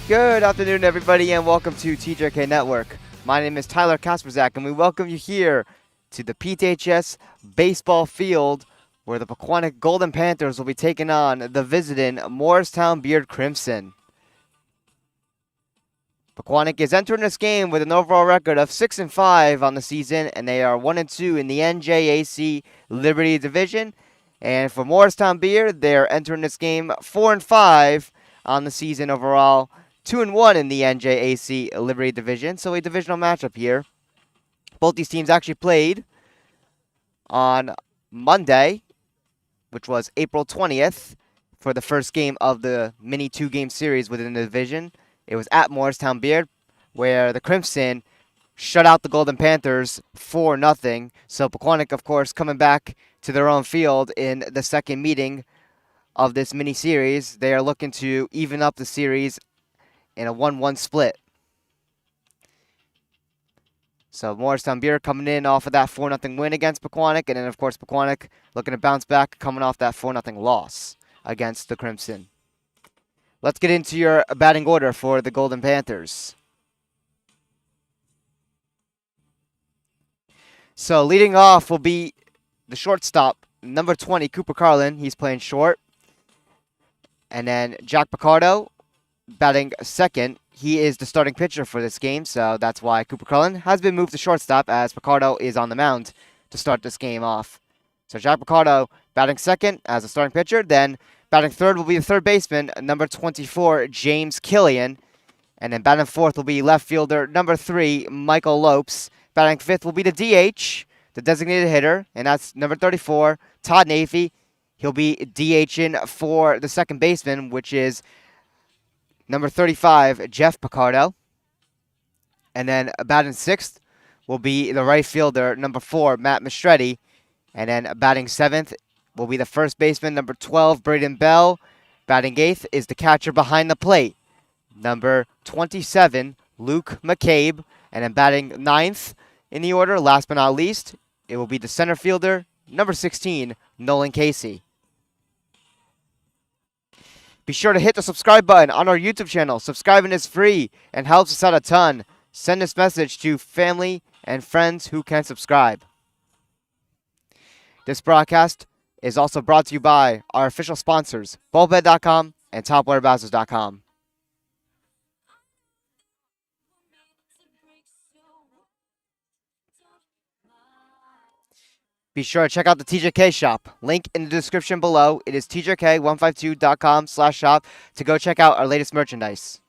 Good afternoon, everybody, and welcome to TJK Network. My name is Tyler Kasperzak, and we welcome you here to the PTHS baseball field where the Pequannock Golden Panthers will be taking on the visiting Morristown Beard Crimson. Pequannock is entering this game with an overall record of 6-5 on the season, and they are 1-2 in the NJAC Liberty Division. And for Morristown Beard, they are entering this game 4-5 on the season overall. 2-1 in the NJAC Liberty Division, so a divisional matchup here. Both these teams actually played on Monday, which was April 20th, for the first game of the mini two-game series within the division. It was at Morristown Beard, where the Crimson shut out the Golden Panthers 4-0. So Pequannock, of course, coming back to their own field in the second meeting of this mini series. They are looking to even up the series in a 1-1 split. So Morristown Beard coming in off of that 4-0 win against Pequannock, and then of course Pequannock looking to bounce back coming off that 4-0 loss against the Crimson. Let's get into your batting order for the Golden Panthers. So leading off will be the shortstop, number 20, Cooper Carlin. He's playing short. And then Jack Picardo batting second. He is the starting pitcher for this game, so that's why Cooper Carlin has been moved to shortstop as Picardo is on the mound to start this game off. So Jack Picardo batting second as a starting pitcher. Then batting third will be the third baseman, number 24, James Killian. And then batting fourth will be left fielder, number 3, Michael Lopes. Batting fifth will be the DH, the designated hitter, and that's number 34, Todd Nafee. He'll be DHing for the second baseman, which is number 35, Jeff Picardo. And then batting sixth will be the right fielder, number 4, Matt Mistretti. And then batting seventh will be the first baseman, number 12, Braden Bell. Batting eighth is the catcher behind the plate, number 27, Luke McCabe. And then batting ninth in the order, last but not least, it will be the center fielder, number 16, Nolan Casey. Be sure to hit the subscribe button on our YouTube channel. Subscribing is free and helps us out a ton. Send this message to family and friends who can subscribe. This broadcast is also brought to you by our official sponsors, Bulbhead.com and TopWaterBowsers.com. Be sure to check out the TJK shop. Link in the description below. It is tjk152.com/shop to go check out our latest merchandise.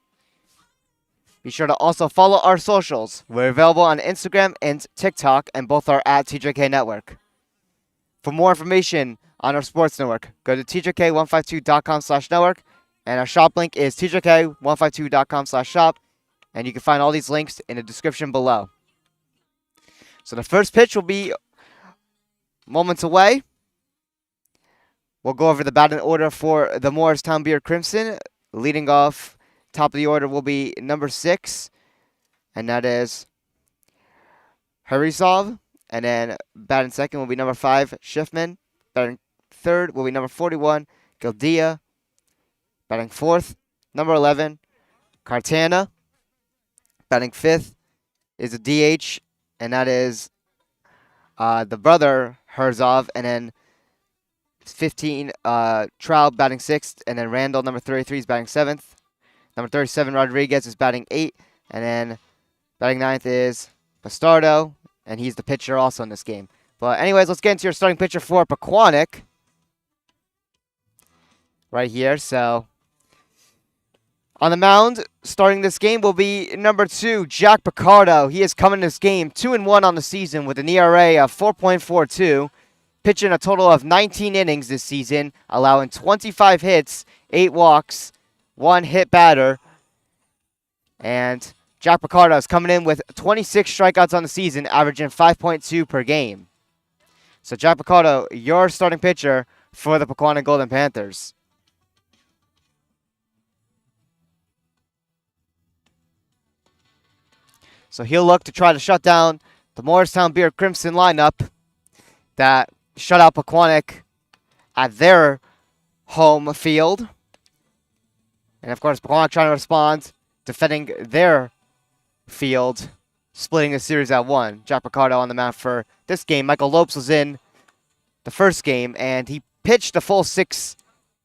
Be sure to also follow our socials. We're available on Instagram and TikTok, and both are at TJK Network. For more information on our sports network, go to tjk152.com/network, and our shop link is tjk152.com/shop, and you can find all these links in the description below. So the first pitch will be moments away. We'll go over the batting order for the Morristown Beard Crimson. Leading off, top of the order will be number 6, and that is Harisov. And then batting second will be number 5, Schiffman. Batting third will be number 41, Gildia. Batting fourth, number 11, Cartana. Batting fifth is a DH, and that is the brother Herzog, and then 15, Trout batting 6th, and then Randall, number 33, is batting 7th. Number 37, Rodriguez, is batting 8th, and then batting 9th is Bastardo, and he's the pitcher also in this game. But anyways, let's get into your starting pitcher for Pequannock right here. So on the mound, starting this game, will be number 2, Jack Picardo. He is coming this game 2-1 on the season with an ERA of 4.42, pitching a total of 19 innings this season, allowing 25 hits, 8 walks, 1 hit batter. And Jack Picardo is coming in with 26 strikeouts on the season, averaging 5.2 per game. So Jack Picardo, your starting pitcher for the Pequannock Golden Panthers. So he'll look to try to shut down the Morristown Beard Crimson lineup that shut out Pequannock at their home field. And of course, Pequannock trying to respond defending their field, splitting the series at 1. Jack Picardo on the mound for this game. Michael Lopes was in the first game, and he pitched the full 6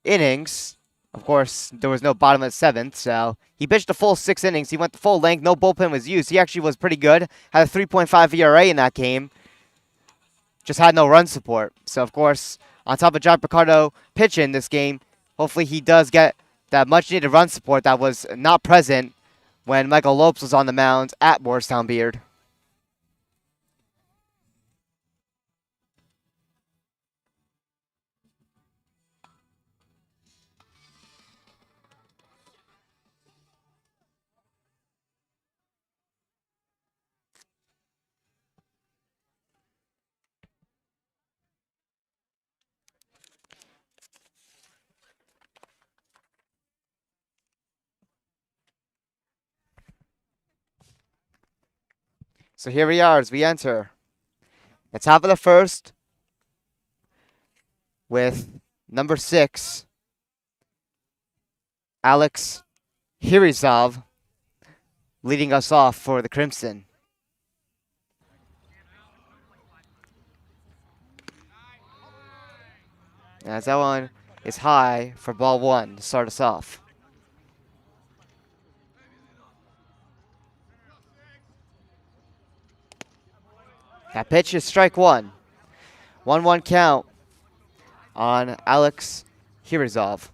innings. Of course, there was no bottom of the 7th, so he pitched the full 6 innings. He went the full length. No bullpen was used. He actually was pretty good. Had a 3.5 ERA in that game. Just had no run support. So, of course, on top of Jack Picardo pitching this game, hopefully he does get that much-needed run support that was not present when Michael Lopes was on the mound at Morristown Beard. So here we are as we enter the top of the first with number 6, Alex Hirizov, leading us off for the Crimson. As that one is high for ball 1 to start us off. That pitch is strike 1. 1-1 count on Alex Hirizov.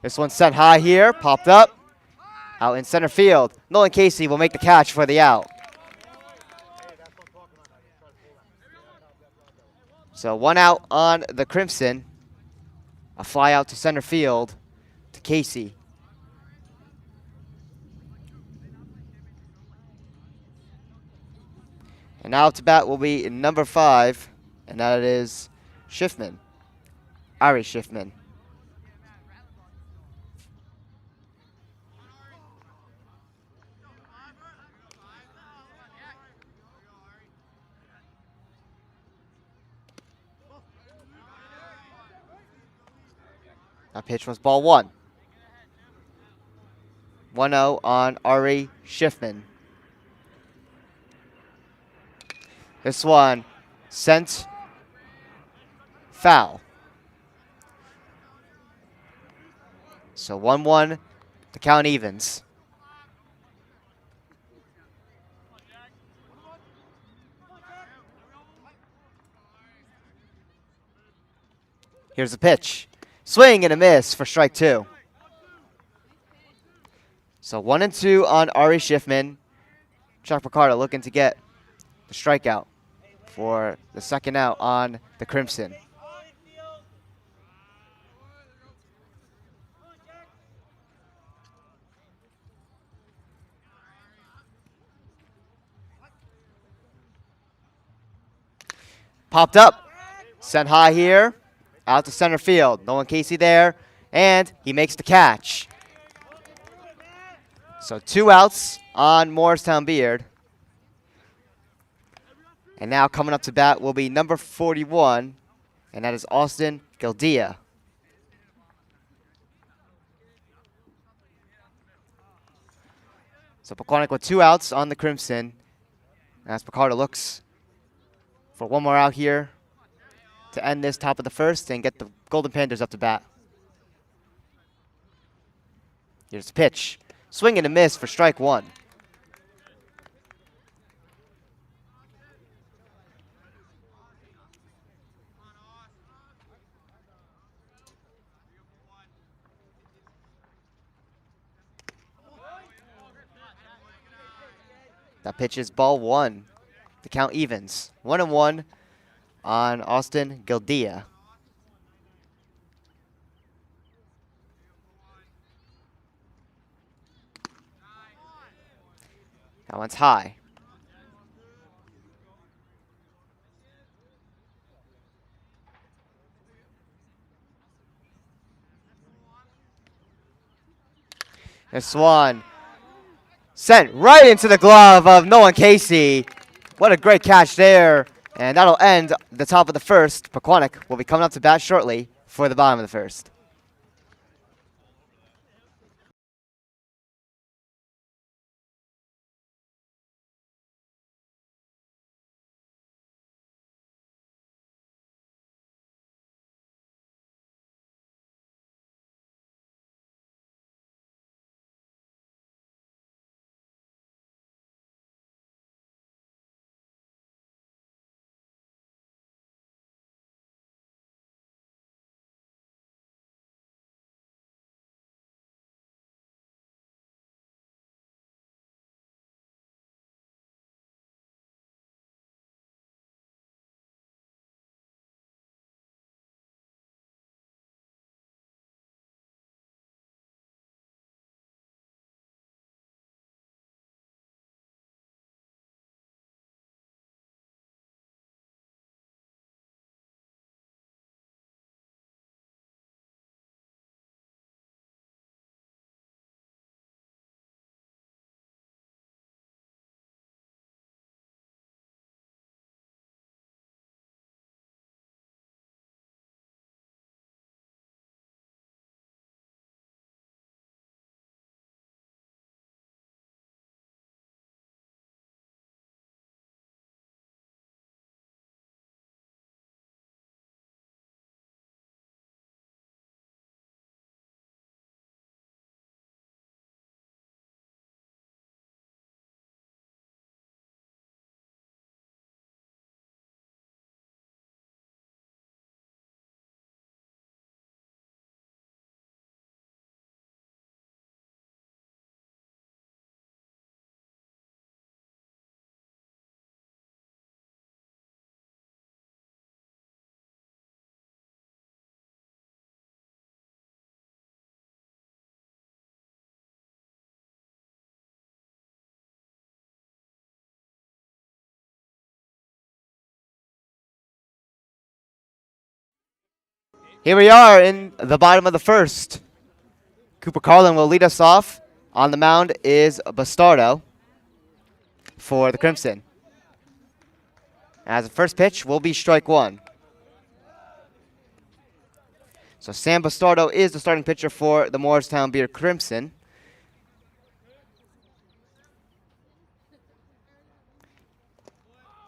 This one's sent high here, popped up, out in center field. Nolan Casey will make the catch for the out. So 1 out on the Crimson. A fly out to center field to Casey. And now up to bat will be number 5, and that is Schiffman, Ari Schiffman. That pitch was ball 1. 1-0 on Ari Schiffman. This one sent foul. So 1-1, the count evens. Here's the pitch. Swing and a miss for strike 2. So 1-2 on Ari Schiffman. Jack Picardo looking to get the strikeout for the second out on the Crimson. Popped up, sent high here, out to center field. Nolan Casey there, and he makes the catch. So 2 outs on Morristown Beard. And now coming up to bat will be number 41, and that is Austin Gildea. So Pequannock with 2 outs on the Crimson, as Picardo looks for 1 more out here to end this top of the first and get the Golden Panthers up to bat. Here's the pitch. Swing and a miss for strike 1. That pitch is ball 1. The count evens. 1-1 on Austin Gildea. That one's high. This one sent right into the glove of Nolan Casey. What a great catch there. And that'll end the top of the first. Pequannock will be coming up to bat shortly for the bottom of the first. Here we are in the bottom of the first. Cooper Carlin will lead us off. On the mound is Bastardo for the Crimson. As the first pitch will be strike one. So Sam Bastardo is the starting pitcher for the Morristown Beer Crimson.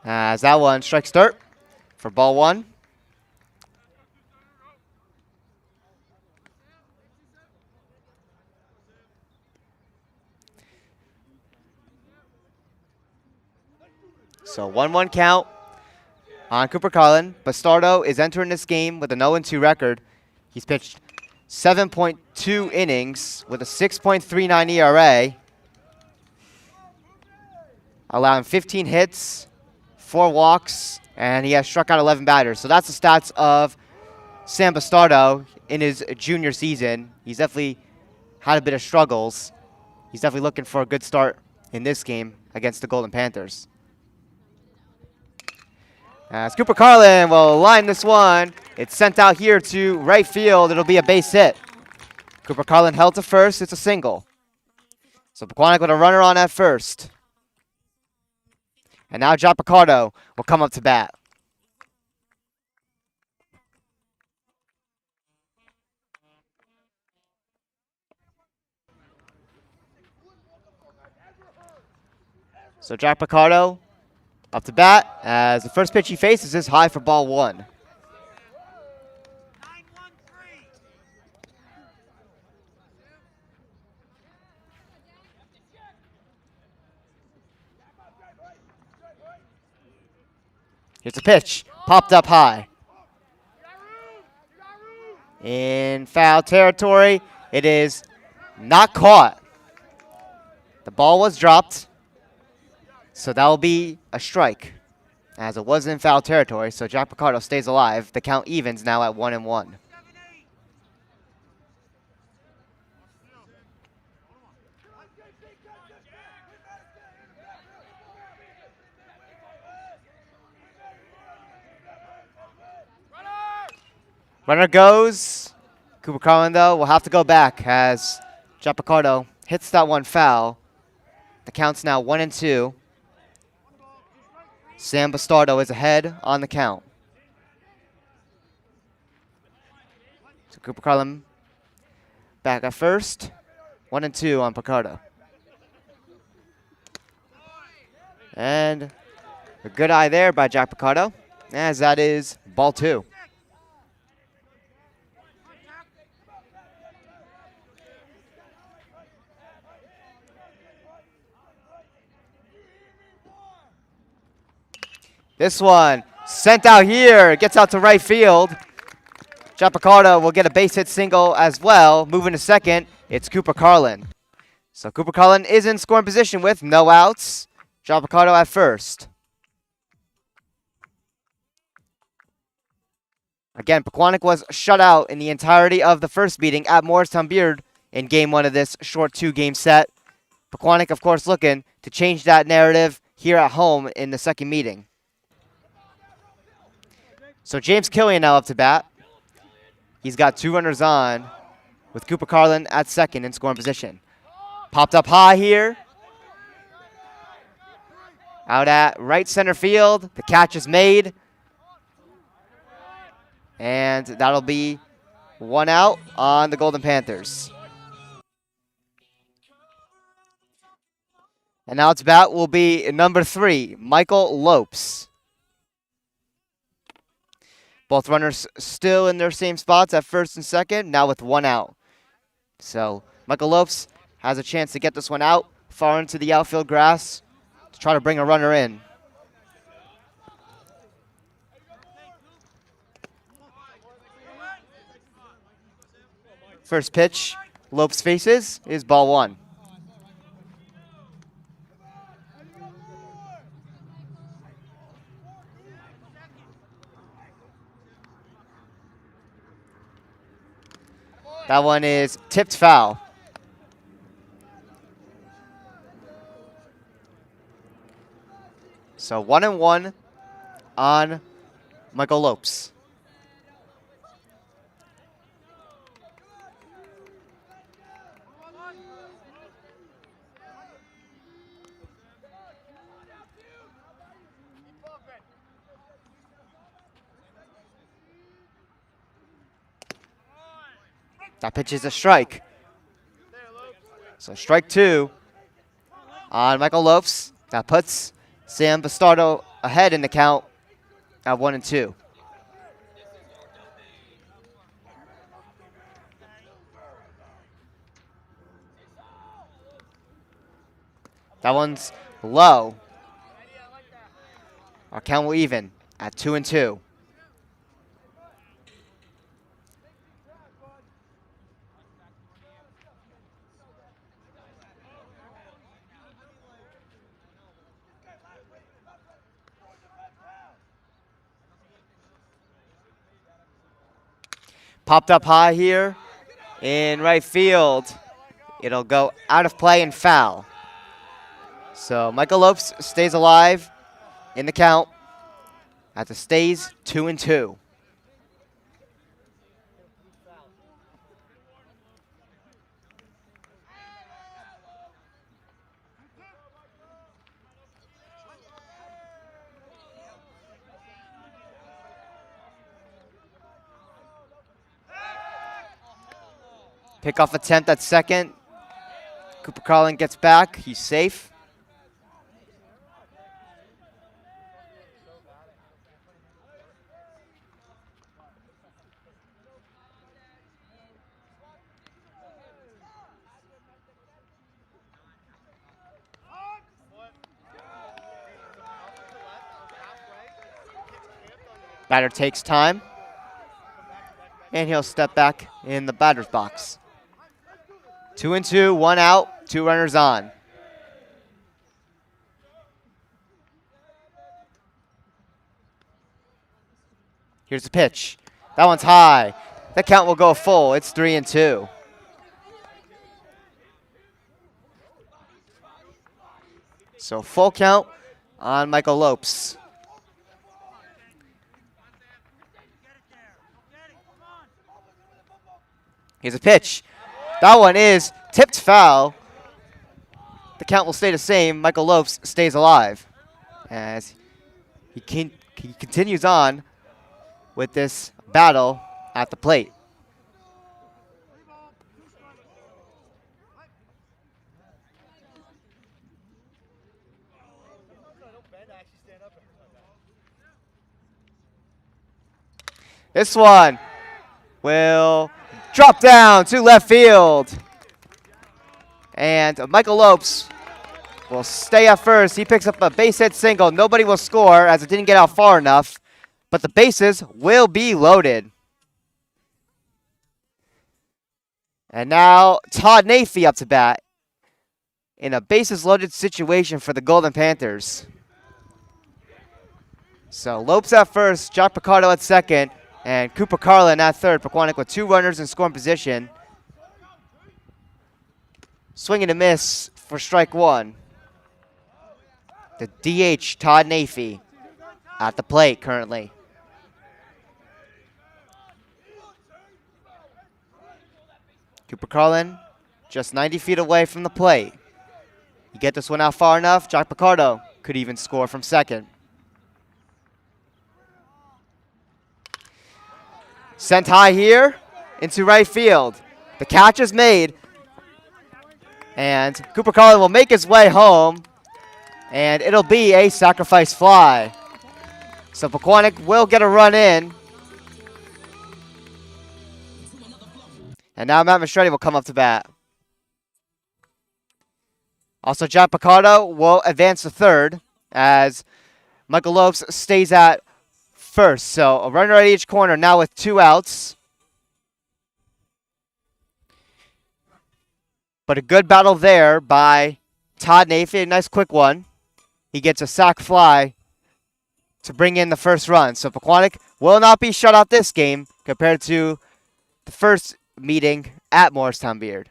As that one strike start for ball one. So 1-1 count on Cooper Carlin. Bastardo is entering this game with a 0-2 record. He's pitched 7.2 innings with a 6.39 ERA, allowing 15 hits, 4 walks, and he has struck out 11 batters. So that's the stats of Sam Bastardo in his junior season. He's definitely had a bit of struggles. He's definitely looking for a good start in this game against the Golden Panthers. As Cooper Carlin will line this one. It's sent out here to right field. It'll be a base hit. Cooper Carlin held to first. It's a single. So Pequannock with a runner on at first. And now John Picardo will come up to bat. So Jack Picardo up to bat as the first pitch he faces is high for ball one. Here's a pitch, popped up high. In foul territory, it is not caught. The ball was dropped, so that will be a strike, as it was in foul territory, so Jack Picardo stays alive. The count evens now at 1-1. Runner goes. Cooper Carlin, though, will have to go back as Jack Picardo hits that one foul. The count's now 1-2. Sam Bastardo is ahead on the count. So Cooper Carlin back at first. 1-2 on Picardo. And a good eye there by Jack Picardo, as that is ball 2. This one sent out here, gets out to right field. Jack Picardo will get a base hit single as well. Moving to second, it's Cooper Carlin. So Cooper Carlin is in scoring position with no outs. Jack Picardo at first. Again, Pequannock was shut out in the entirety of the first meeting at Morristown Beard in game 1 of this short 2-game set. Pequannock, of course, looking to change that narrative here at home in the second meeting. So James Killian now up to bat. He's got 2 runners on with Cooper Carlin at second in scoring position. Popped up high here. Out at right center field. The catch is made. And that'll be 1 out on the Golden Panthers. And now to bat will be number 3, Michael Lopes. Both runners still in their same spots at first and second, now with 1 out. So Michael Lopes has a chance to get this one out far into the outfield grass to try to bring a runner in. First pitch, Lopes faces, is ball 1. That one is tipped foul. So 1-1 on Michael Lopes. That pitch is a strike. So strike 2 on Michael Lopes. That puts Sam Bastardo ahead in the count at 1-2. That one's low. Our count will even at 2-2. Popped up high here in right field. It'll go out of play and foul. So Michael Lopes stays alive in the count as it stays 2-2. Pickoff attempt at second. Cooper Carlin gets back. He's safe. Batter takes time. And he'll step back in the batter's box. 2-2, 1 out, 2 runners on. Here's the pitch. That one's high. That count will go full. It's 3-2. So full count on Michael Lopes. Here's a pitch. That one is tipped foul. The count will stay the same. Michael Lopes stays alive as he continues on with this battle at the plate. This one will drop down to left field. And Michael Lopes will stay at first. He picks up a base hit single. Nobody will score as it didn't get out far enough. But the bases will be loaded. And now Todd Nafee up to bat in a bases loaded situation for the Golden Panthers. So Lopes at first, Jack Picardo at second, and Cooper Carlin at third. Pequannock with 2 runners in scoring position. Swing and a miss for strike 1. The DH, Todd Nafee, at the plate currently. Cooper Carlin just 90 feet away from the plate. You get this one out far enough, Jack Picardo could even score from second. Sent high here into right field. The catch is made. And Cooper Carlin will make his way home. And it'll be a sacrifice fly. So Pequannock will get a run in. And now Matt Mastretti will come up to bat. Also, Jack Picardo will advance to third as Michael Lopes stays at first. So a runner at each corner now with 2 outs. But a good battle there by Todd Nafee. A nice quick one. He gets a sac fly to bring in the first run. So Pequannock will not be shut out this game compared to the first meeting at Morristown Beard,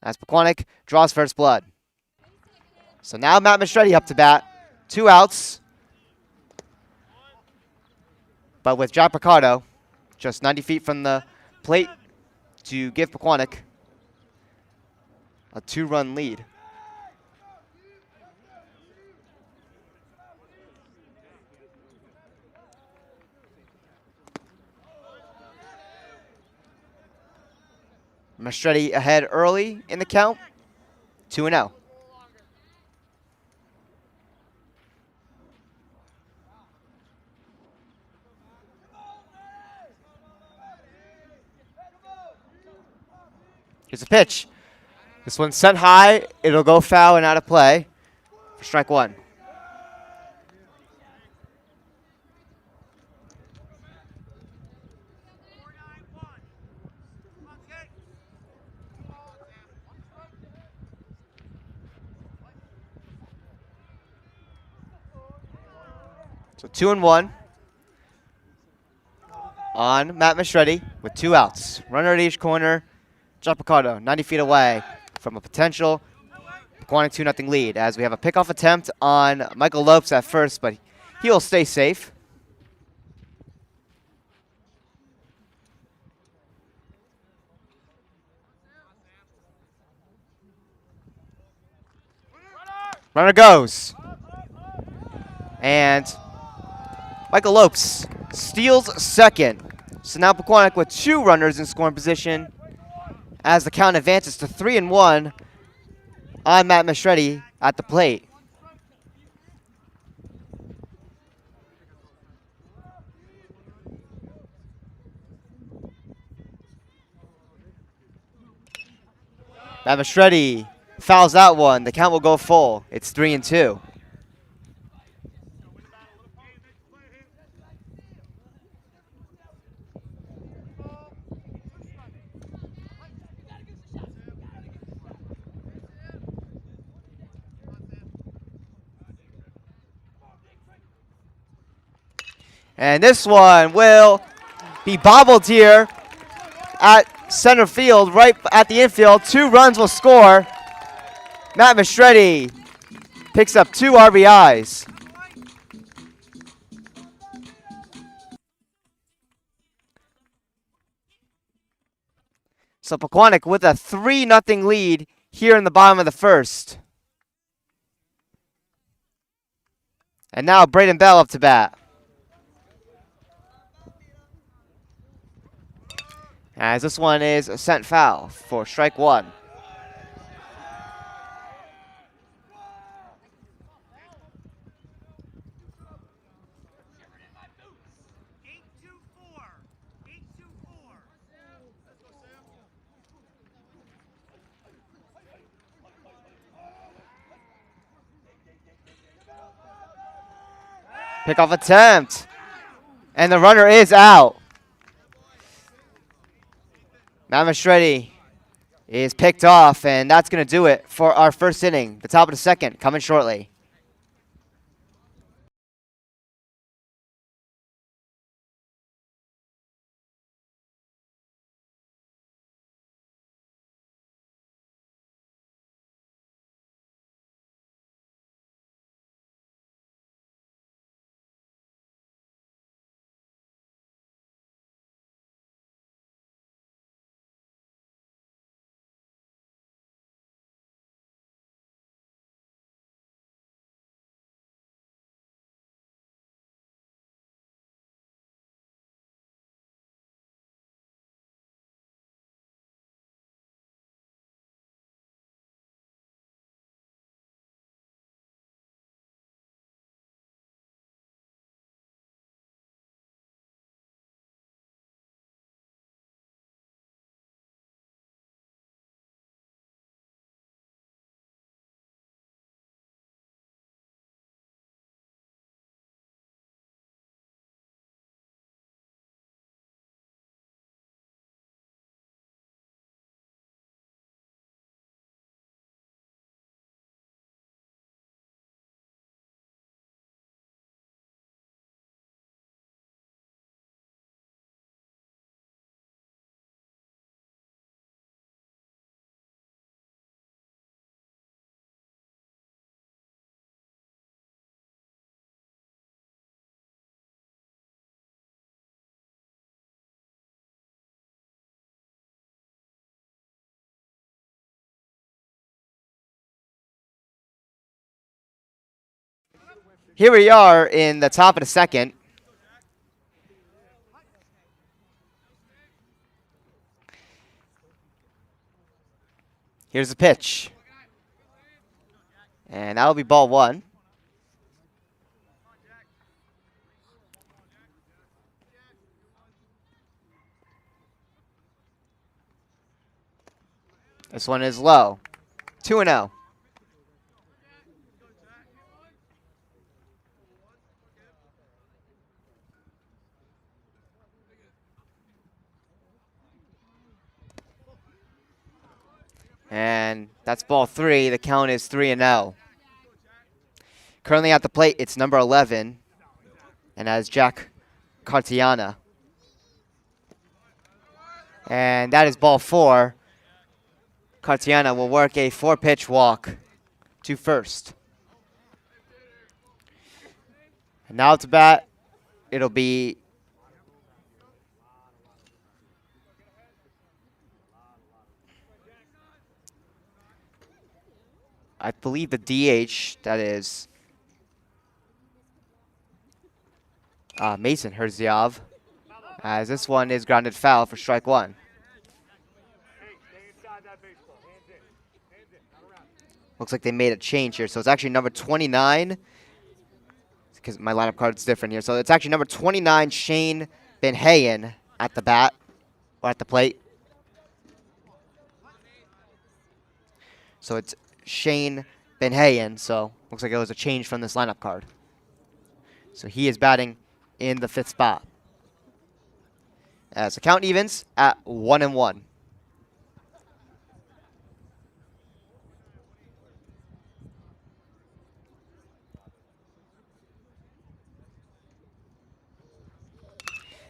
as Pequannock draws first blood. So now Matt Mastretti up to bat. 2 outs. But with Jack Picardo just 90 feet from the plate to give Pequannock a 2-run lead. Mastretti ahead early in the count, 2-0. Here's a pitch. This one's sent high. It'll go foul and out of play for strike 1. So 2-1 on Matt Mastretti with 2 outs. Runner at each corner. Jack Picardo 90 feet away from a potential Pequannock 2-0 lead as we have a pickoff attempt on Michael Lopes at first, but he will stay safe. Runner goes. And Michael Lopes steals second. So now Pequannock with 2 runners in scoring position as the count advances to 3-1 on Matt Mastretti at the plate. Matt Mastretti fouls that one. The count will go full. It's 3-2. And this one will be bobbled here at center field, right at the infield. 2 runs will score. Matt Mastretti picks up 2 RBIs. So Pequannock with a 3-0 lead here in the bottom of the first. And now Braden Bell up to bat. As this one is sent foul for strike one. Pickoff attempt. And the runner is out. Matt Mastretti is picked off, and that's going to do it for our first inning. The top of the second coming shortly. Here we are in the top of the second. Here's the pitch. And that'll be ball one. This one is low. 2-0. And that's ball three. The count is 3-0. Currently at the plate, it's number 11. And that is Jack Cartiana. And that is ball four. Cartiana will work a 4-pitch walk to first. And now to bat, it'll be I believe the DH, that is Mason Herziov, as this one is grounded foul for strike one. Looks like they made a change here, so it's actually number 29, because my lineup card is different here. So it's actually number 29, Shane Benhayen at the bat, or at the plate. So it's Shane Benhayen, so looks like it was a change from this lineup card. So he is batting in the fifth spot. As the count evens at 1-1.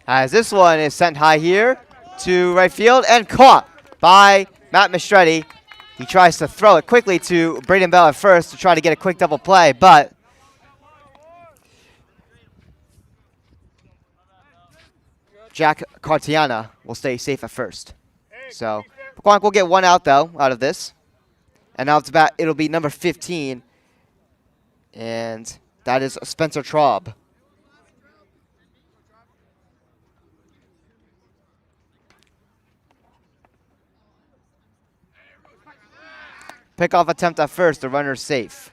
As this one is sent high here to right field and caught by Matt Mastretti. He tries to throw it quickly to Braden Bell at first to try to get a quick double play, but Jack Cartiana will stay safe at first. So Pequannock will get one out, though, out of this. And now to bat, it'll be number 15, and that is Spencer Traub. Pickoff attempt at first. The runner's safe.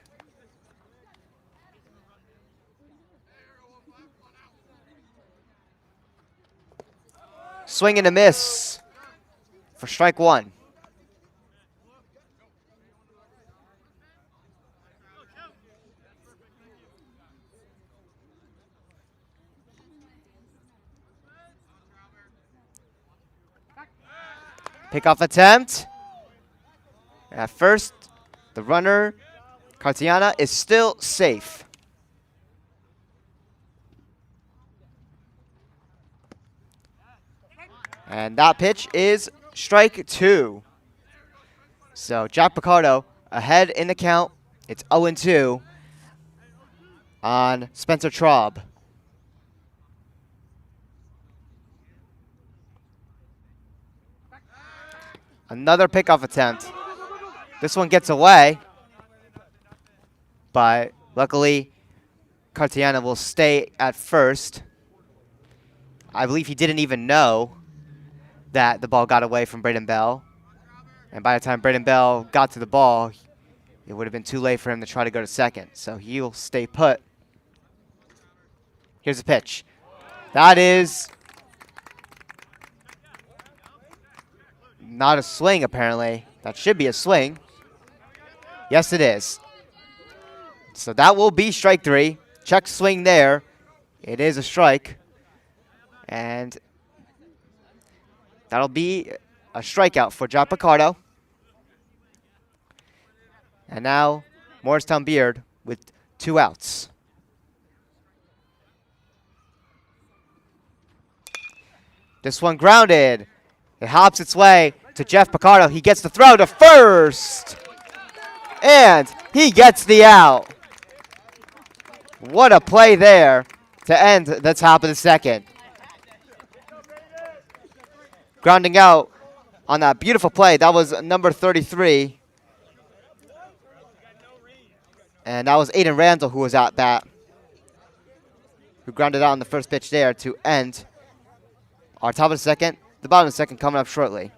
Swing and a miss for strike one. Pickoff attempt. At first, the runner, Cartiana, is still safe. And that pitch is strike two. So Jack Picardo ahead in the count. It's 0-2 on Spencer Traub. Another pickoff attempt. This one gets away, but luckily Cartiana will stay at first. I believe he didn't even know that the ball got away from Braden Bell. And by the time Braden Bell got to the ball, it would have been too late for him to try to go to second. So he'll stay put. Here's the pitch. That is not a swing, apparently. That should be a swing. Yes, it is. So that will be strike three. Check swing there. It is a strike. And that'll be a strikeout for Jack Picardo. And now Morristown Beard with 2 outs. This one grounded. It hops its way to Jeff Picardo. He gets the throw to first. And he gets the out. What a play there to end the top of the second. Grounding out on that beautiful play. That was number 33. And that was Aiden Randall who was at bat, who grounded out on the first pitch there to end our top of the second. The bottom of the second coming up shortly.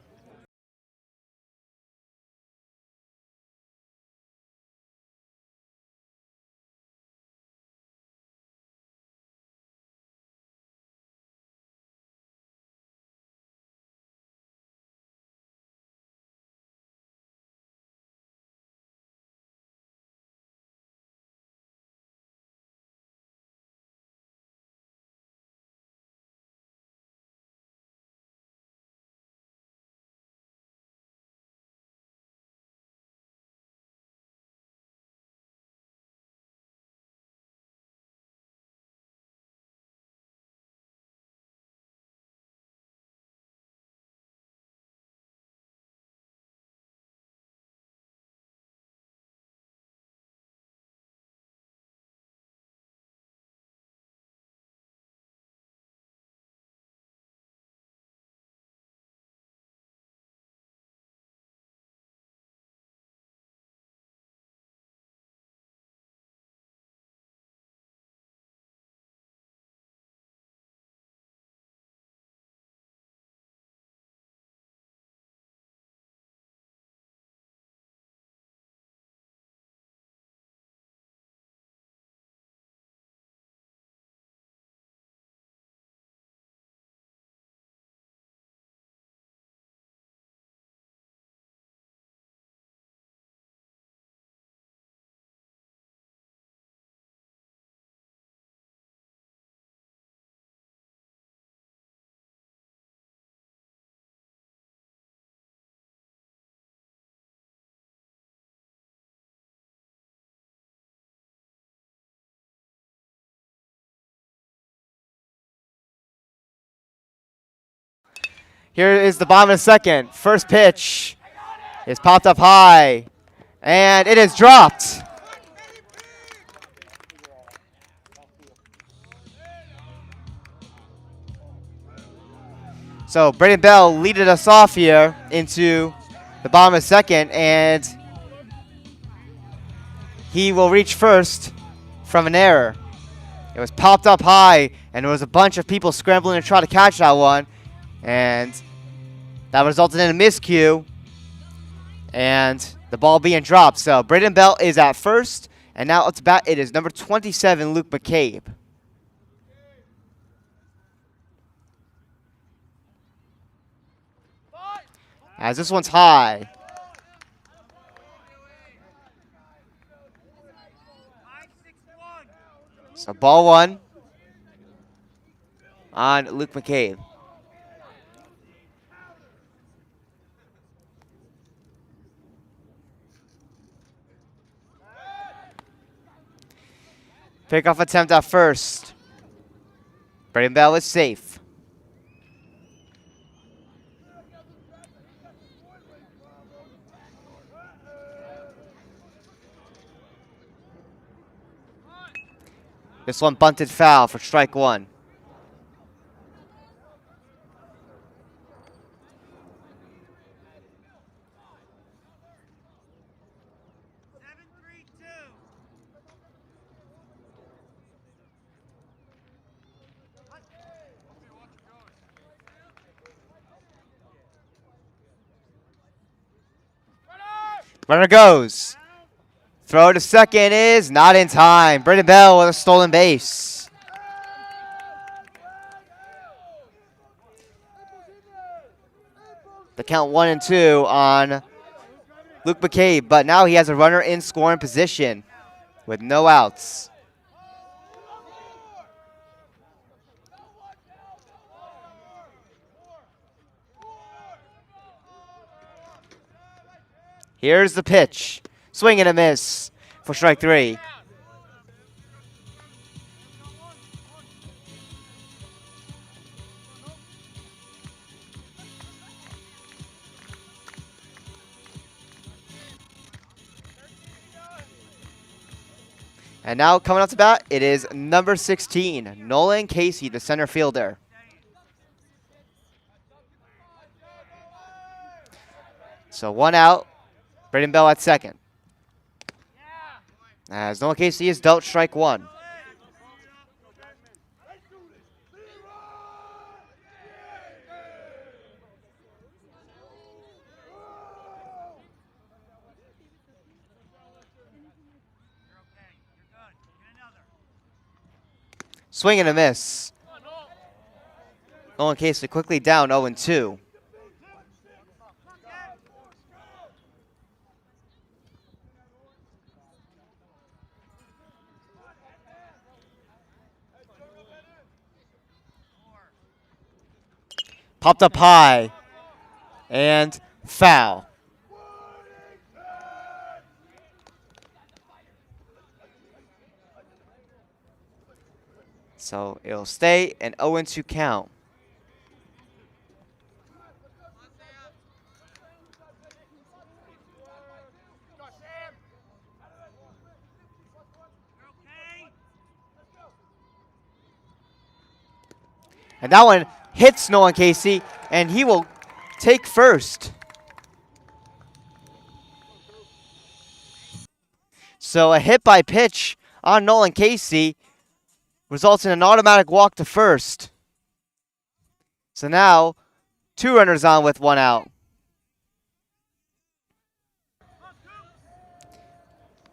Here is the bottom of the second. First pitch is popped up high, and it is dropped. So Braden Bell leaded us off here into the bottom of the second, and he will reach first from an error. It was popped up high, and there was a bunch of people scrambling to try to catch that one, and that resulted in a miscue. And The ball being dropped. So Braden Bell is at first. And now up to bat, it is number 27, Luke McCabe. As this one's high. So ball one on Luke McCabe. Pickoff attempt at first. Braden Bell is safe. This one bunted foul for strike one. Runner goes. Throw to second is not in time. Braden Bell with a stolen base. The count 1-2 on Luke McCabe, but now he has a runner in scoring position with no outs. Here's the pitch. Swing and a miss for strike three. And now coming up to bat, it is number 16, Nolan Casey, the center fielder. So one out, Braden Bell at second. As Nolan Casey is dealt strike one. Swing and a miss. Nolan Casey quickly down 0-2. Popped up high and foul. So it'll stay an 0-2 count. And that one hits Nolan Casey, and he will take first. So a hit by pitch on Nolan Casey results in an automatic walk to first. So now, two runners on with one out.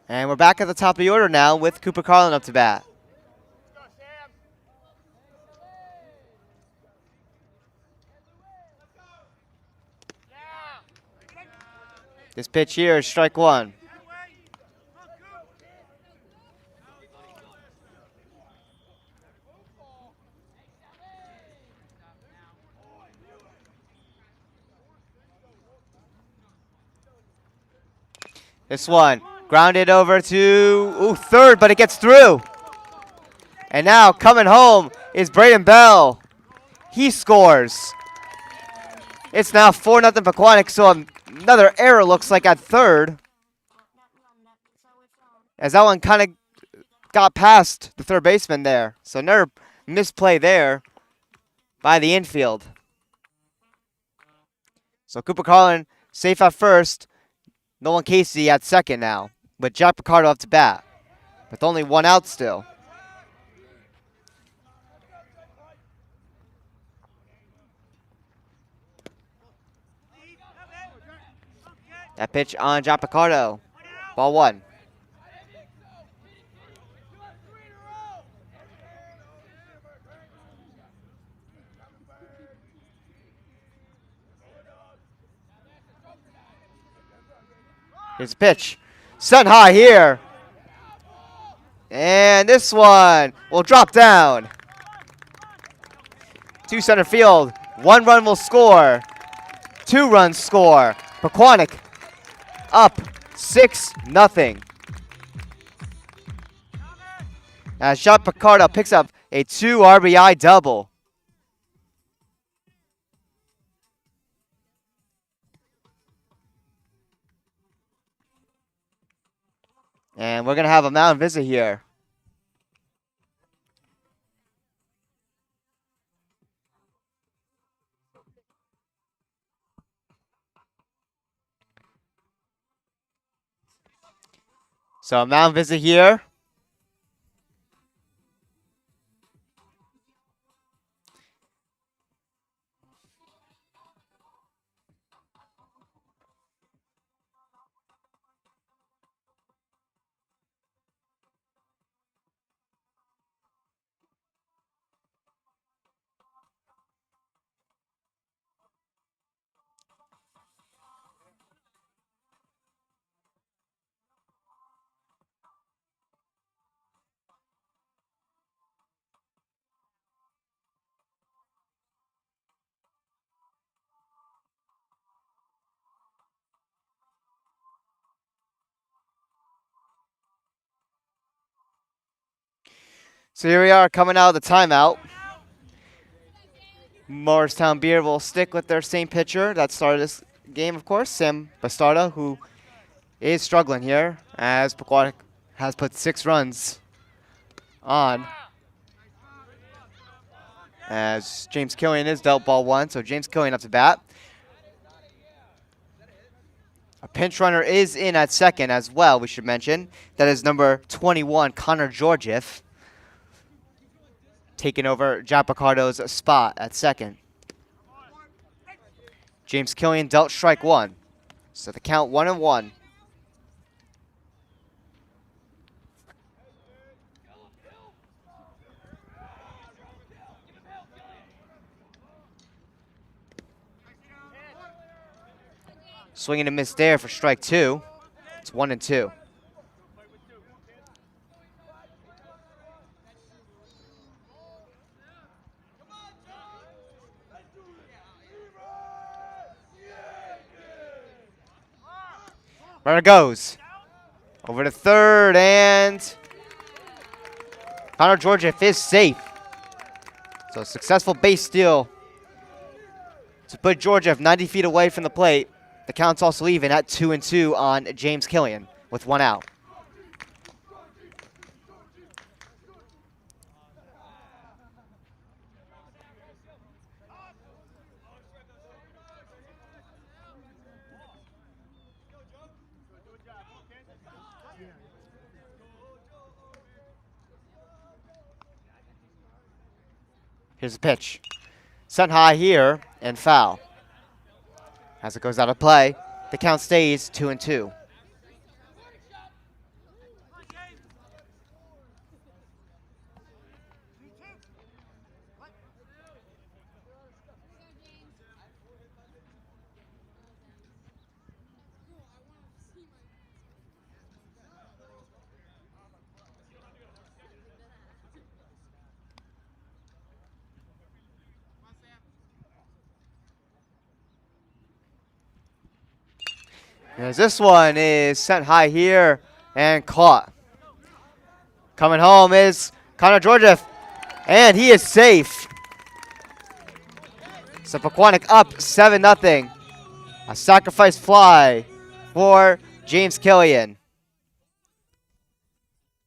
And we're back at the top of the order now with Cooper Carlin up to bat. This pitch here is strike one. This one grounded over to third, but it gets through. And now coming home is Braden Bell. He scores. It's now 4-0 Pequannock, so another error looks like at third. As that one kind of got past the third baseman there. So another misplay there by the infield. So Cooper Carlin safe at first. Nolan Casey at second now, with Jack Picardo up to bat, with only one out still. That pitch on Jack Picardo. Ball 1. Here's a pitch. Sent high here. And this one will drop down to center field. 1 run will score. 2 runs score. Pequannock up 6-0. As Jack Picardo picks up a 2 RBI double. And we're going to have a mound visit here. So a mound visit here. So here we are coming out of the timeout. Morristown Beer will stick with their same pitcher that started this game, of course, Sam Bastardo, who is struggling here as Pequannock has put 6 runs on. As James Killian is dealt ball 1, so James Killian up to bat. A pinch runner is in at second as well, we should mention. That is number 21, Connor Georgieff, taking over Jack Picardo's spot at second. James Killian dealt strike 1. So the count 1-1. Swinging a miss there for strike 2. It's 1-2. Runner goes over to third, and Connor Georgieff is safe. So successful base steal to put Georgieff 90 feet away from the plate. The count's also even at 2-2 on James Killian with 1 out. Here's a pitch. Sent high here and foul. As it goes out of play, the count stays 2-2. As this one is sent high here and caught. Coming home is Connor Georgieff, and he is safe. So Pequannock up 7-0. A sacrifice fly for James Killian.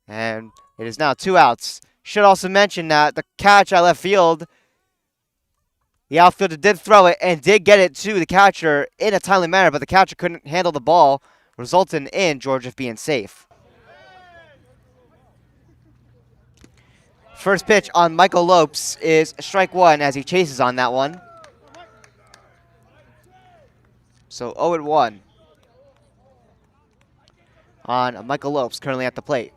And it is now 2 outs. Should also mention that the catch at left field, the outfielder did throw it and did get it to the catcher in a timely manner, but the catcher couldn't handle the ball, resulting in Georgieff being safe. First pitch on Michael Lopes is strike 1 as he chases on that one. So 0-1. on Michael Lopes, currently at the plate.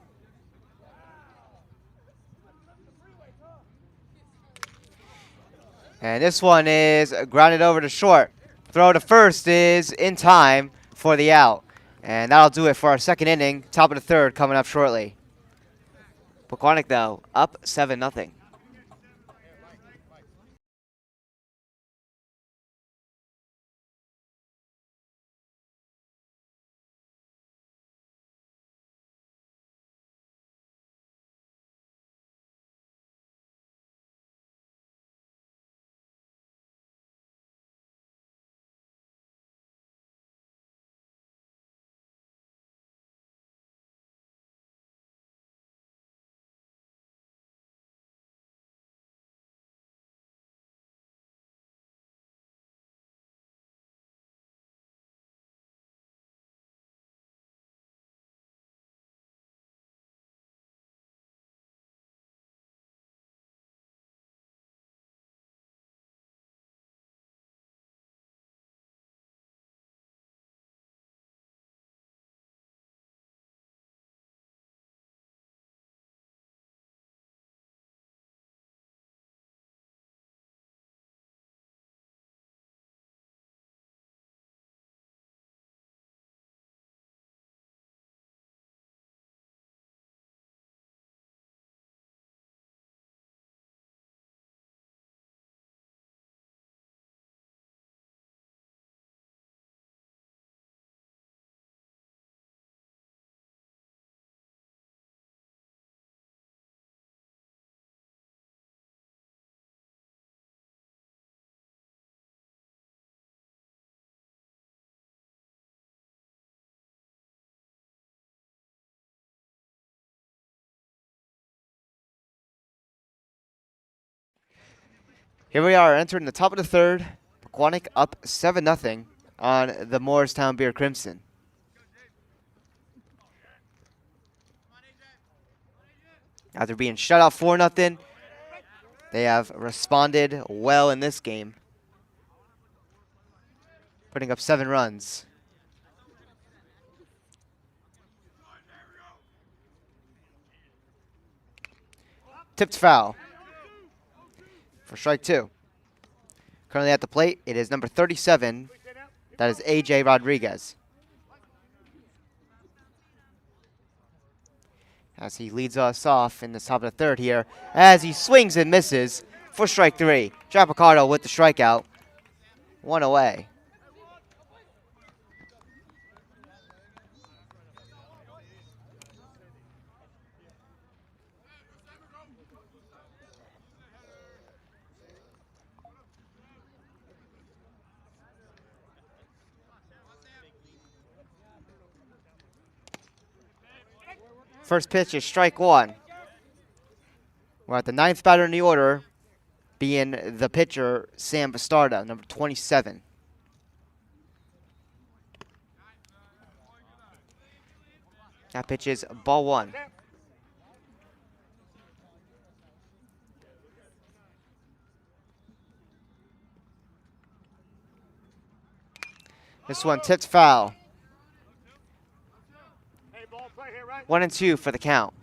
And this one is grounded over to short. Throw to first is in time for the out. And that'll do it for our second inning. Top of the third coming up shortly. Pequannock, though, up 7-0. Here we are entering the top of the third. Pequannock up 7-0 on the Morristown Beer Crimson. After being shut out 4-0, they have responded well in this game, putting up 7 runs. Tipped foul for strike 2. Currently at the plate, it is number 37. That is A.J. Rodriguez. As he leads us off in the top of the third here, as he swings and misses for strike 3. Jack Picardo with the strikeout. 1 away. First pitch is strike 1. We're at the 9th batter in the order, being the pitcher, Sam Bastarda, number 27. That pitch is ball 1. This one tipped foul. 1-2 for the count.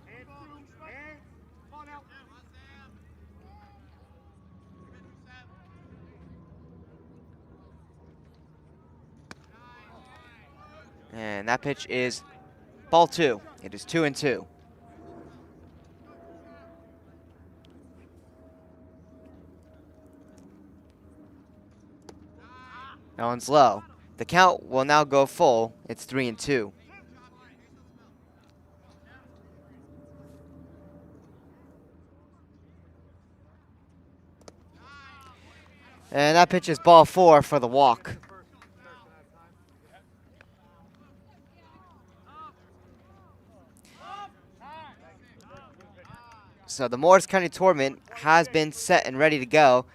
And that pitch is ball 2. It is 2-2. That one's low. The count will now go full. It's 3-2. And that pitch is ball 4 for the walk. So the Morris County Tournament has been set and ready to go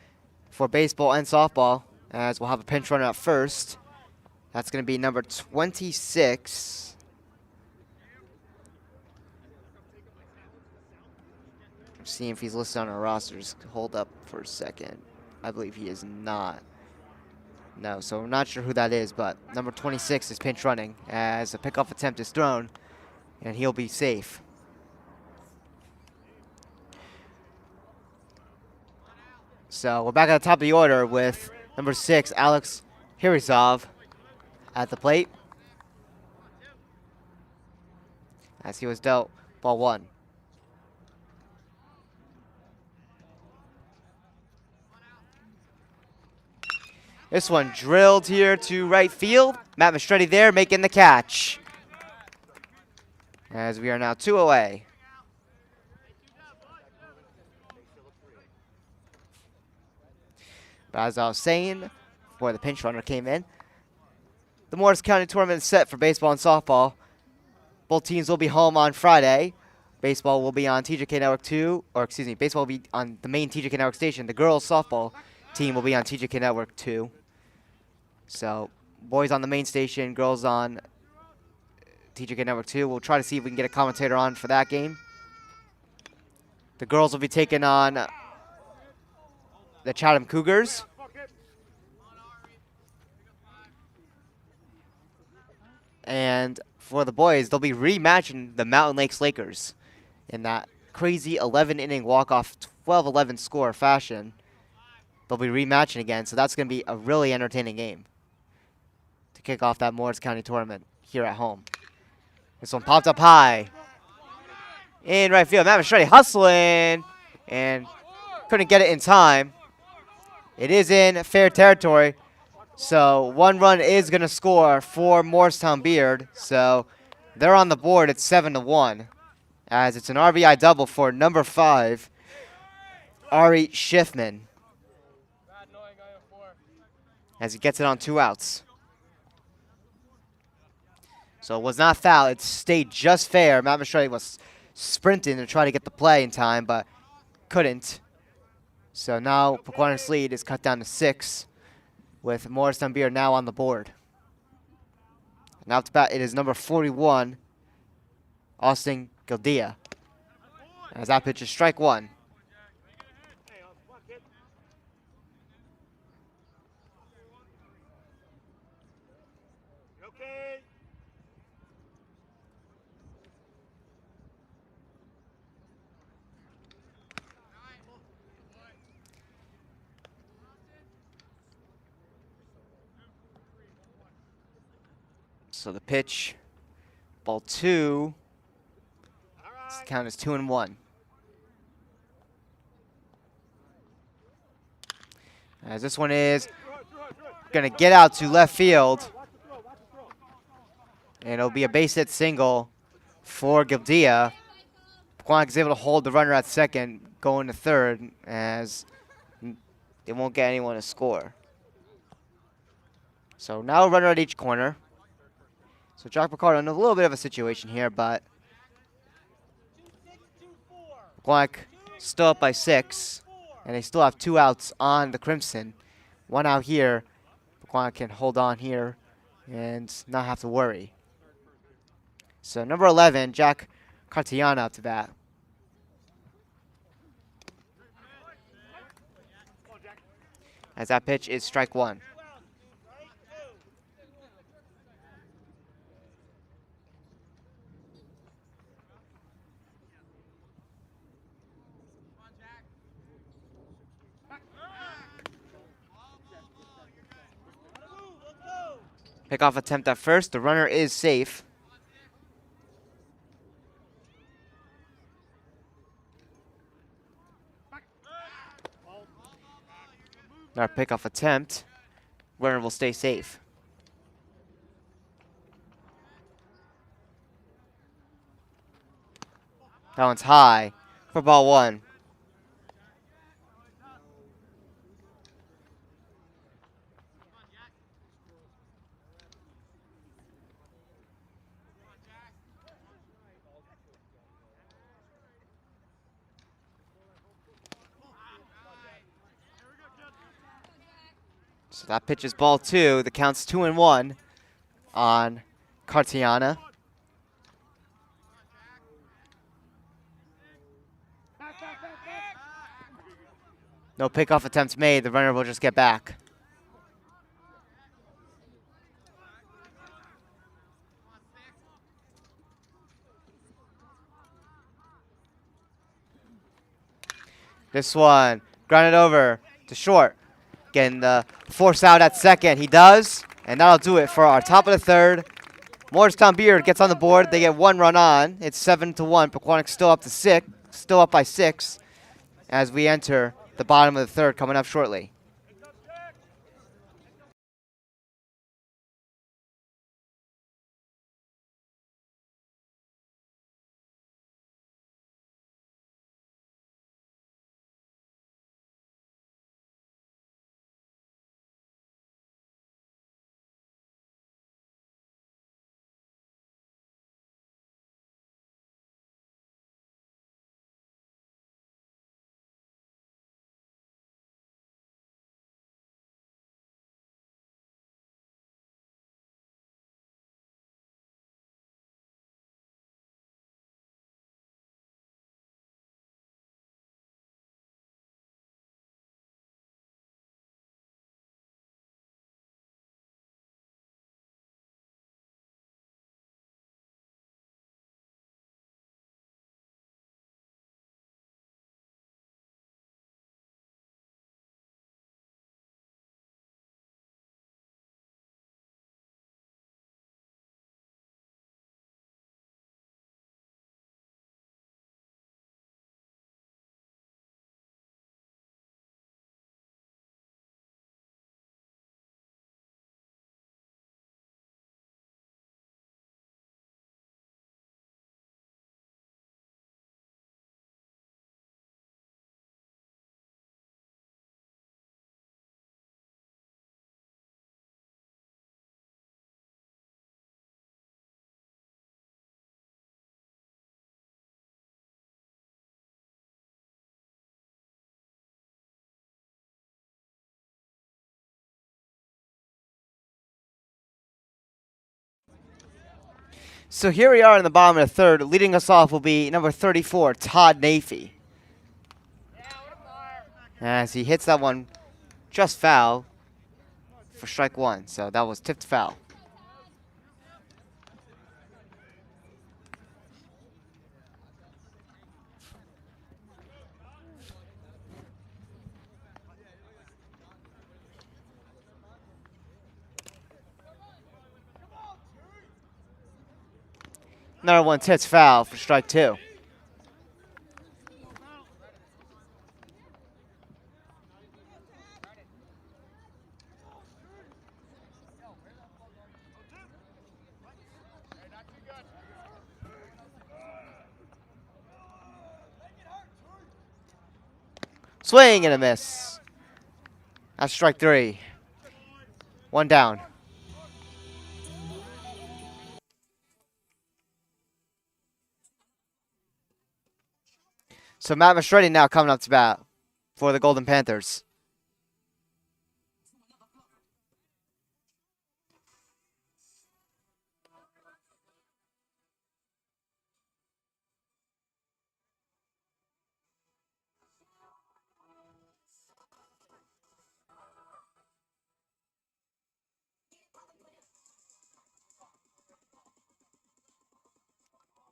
for baseball and softball, as we'll have a pinch runner at first. That's going to be number 26. I'm seeing if he's listed on our rosters. Hold up for a second. I believe he is not. No, so I'm not sure who that is, but number 26 is pinch running as a pickoff attempt is thrown. and he'll be safe. So we're back at the top of the order with number 6, Alex Hirizov, at the plate, as he was dealt ball 1. This one drilled here to right field. Matt Mastretti there making the catch, as we are now 2 away. But as I was saying before the pinch runner came in, the Morris County tournament is set for baseball and softball. Both teams will be home on Friday. Baseball will be on TJK Network 2, or excuse me, baseball will be on the main TJK Network station. The girls softball team will be on TJK Network 2. So, boys on the main station, girls on TJK Network 2. We'll try to see if we can get a commentator on for that game. The girls will be taking on the Chatham Cougars. And for the boys, they'll be rematching the Mountain Lakes Lakers in that crazy 11-inning walk-off 12-11 score fashion. They'll be rematching again, so that's going to be a really entertaining game to kick off that Morris County tournament here at home. This one popped up high in right field. Matt Mastretti hustling and couldn't get it in time. It is in fair territory, so 1 run is going to score for Morristown Beard. So they're on the board at 7-1, as it's an RBI double for number 5, Ari Schiffman, as he gets it on 2 outs. So it was not foul. It stayed just fair. Matt Mastretti was sprinting to try to get the play in time, but couldn't. So now Pequannock's lead is cut down to 6, with Morristown Beer now on the board. Now to bat, it is number 41, Austin Gildea, as that pitch is strike 1. So the pitch, ball 2. This count is 2-1. As this one is gonna get out to left field, and it'll be a base hit single for Gildea. Pequannock is able to hold the runner at second, going to third, as they won't get anyone to score. So now a runner at each corner. So Jack Picardo in a little bit of a situation here, but Pequannock still up by 6, and they still have 2 outs on the Crimson. 1 out here. Pequannock can hold on here and not have to worry. So number 11, Jack Cartiana up to bat. As that pitch is strike 1. Pickoff attempt at first. The runner is safe. Our pickoff attempt. Runner will stay safe. That one's high for ball 1. So that pitch is ball 2. The count's 2-1 on Cartiana. No pickoff attempts made. The runner will just get back. This one, grounded over to short. Getting the force out at second. He does, and that'll do it for our top of the third. Morristown Beard gets on the board. They get 1 run on. It's 7-1. Pequannock still up to 6, still up by 6, as we enter the bottom of the third, coming up shortly. So here we are in the bottom of the third. Leading us off will be number 34, Todd Nafee. As he hits that one just foul for strike 1. So that was tipped foul. Another one tips foul for strike 2. Swing and a miss. That's strike 3. 1 down. So Matt Mastretti now coming up to bat for the Golden Panthers.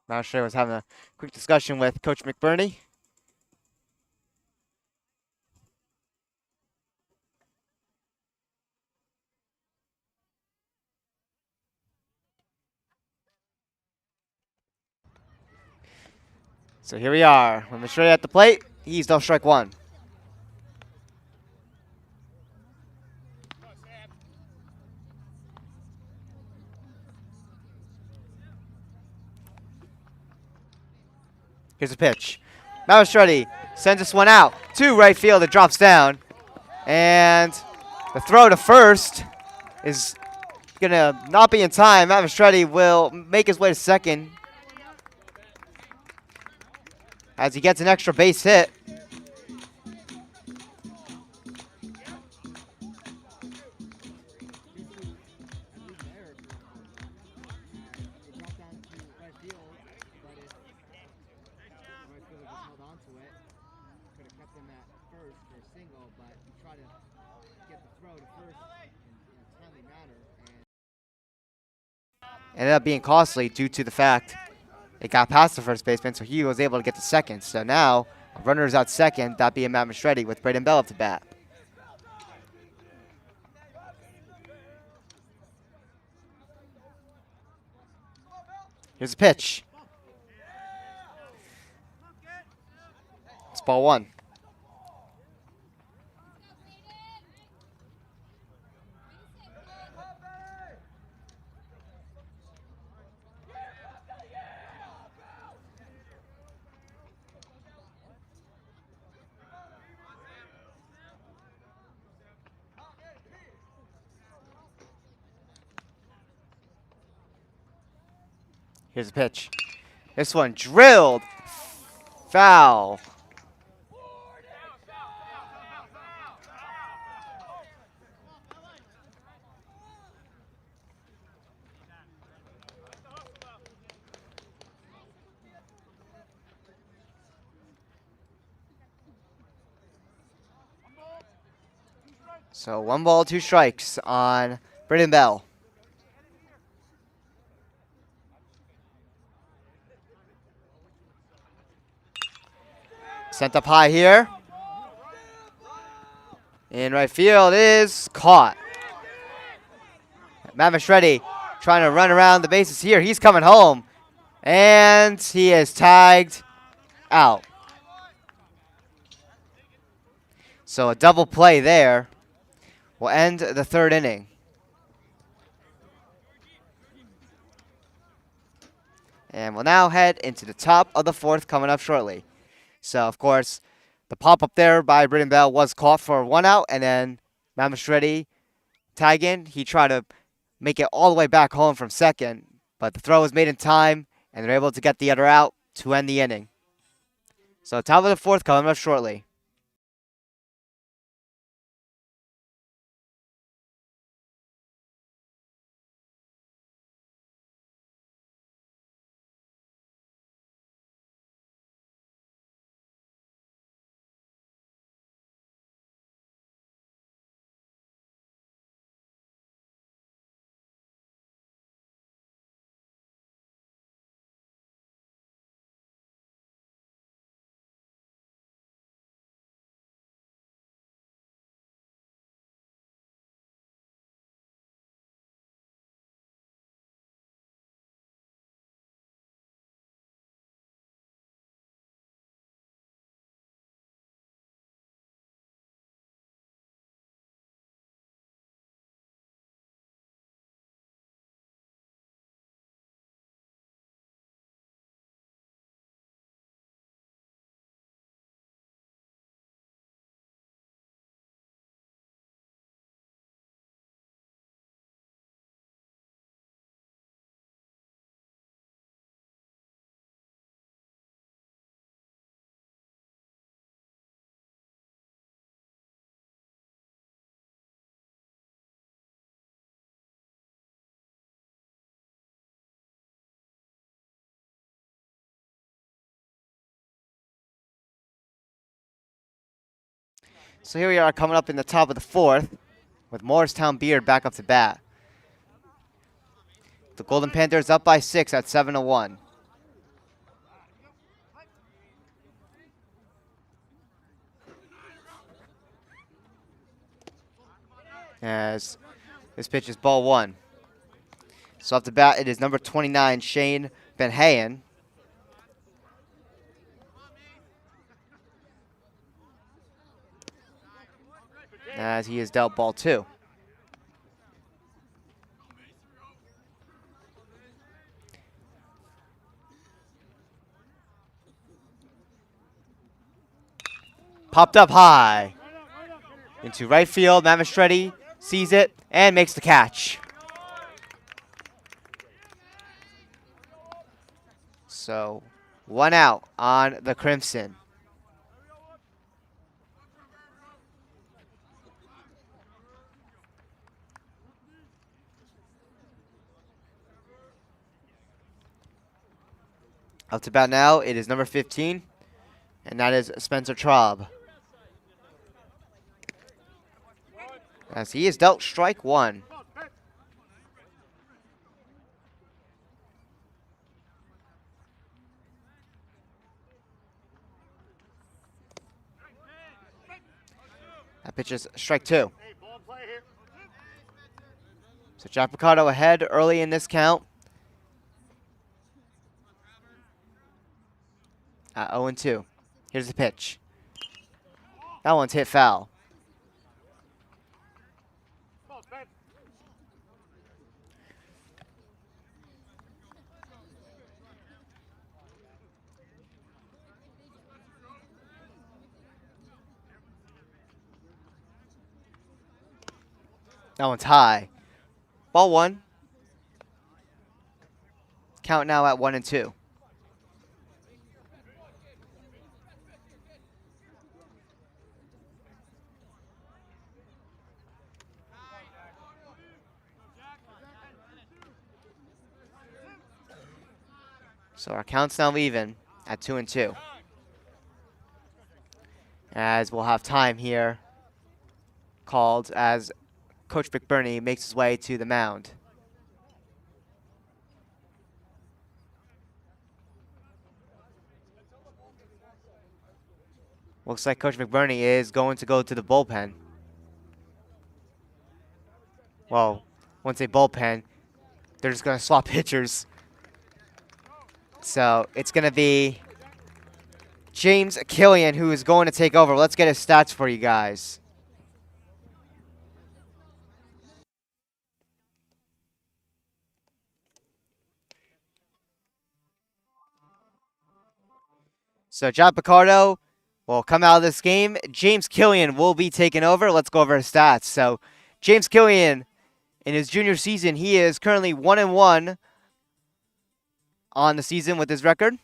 Matt Mastretti was having a quick discussion with Coach McBurney. So here we are. When Mastretti at the plate, he's no strike 1. Here's a pitch. Matt Mastretti sends this one out to right field. It drops down. And the throw to first is going to not be in time. Matt Mastretti will make his way to second as he gets an extra base hit. Ended up being costly due to the fact it got past the first baseman, so he was able to get to second. So now Runners at second, that being Matt Mistretti with Braden Bell up to bat. Here's a pitch. It's ball one. Here's a pitch. This one drilled. Foul. So 1 ball, 2 strikes on Braden Bell. Sent up high here. In right field is caught. Matt Mistretti trying to run around the bases here. He's coming home. And he is tagged out. So a double play there will end the 3rd inning. And we'll now head into the top of the 4th coming up shortly. So, of course, the pop-up there by Braden Bell was caught for 1 out, and then Matt Mistretti tag in. He tried to make it all the way back home from second, but the throw was made in time, and they're able to get the other out to end the inning. So, top of the 4th coming up shortly. So here we are coming up in the top of the 4th with Morristown Beard back up to bat. The Golden Panthers up by 6 at 7-1. As this pitch is ball 1. So off the bat, it is number 29, Shane Benhayen. As he is dealt ball 2. Popped up high into right field. Matt Mistretti sees it and makes the catch. So 1 out on the Crimson. Up to bat now, it is number 15, and that is Spencer Traub. As he is dealt strike 1. That pitch is strike 2. So Jack Picardo ahead early in this count at 0-2. Here's the pitch. That one's hit foul. That one's high. Ball 1. Count now at 1-2. So our count's now even at 2-2. As we'll have time here called as Coach McBurney makes his way to the mound. Looks like Coach McBurney is going to go to the bullpen. Well, once they bullpen, they're just going to swap pitchers. So it's going to be James Killian who is going to take over. Let's get his stats for you guys. So Jack Picardo will come out of this game. James Killian will be taking over. Let's go over his stats. So James Killian, in his junior season, he is currently 1-1 on the season with his record,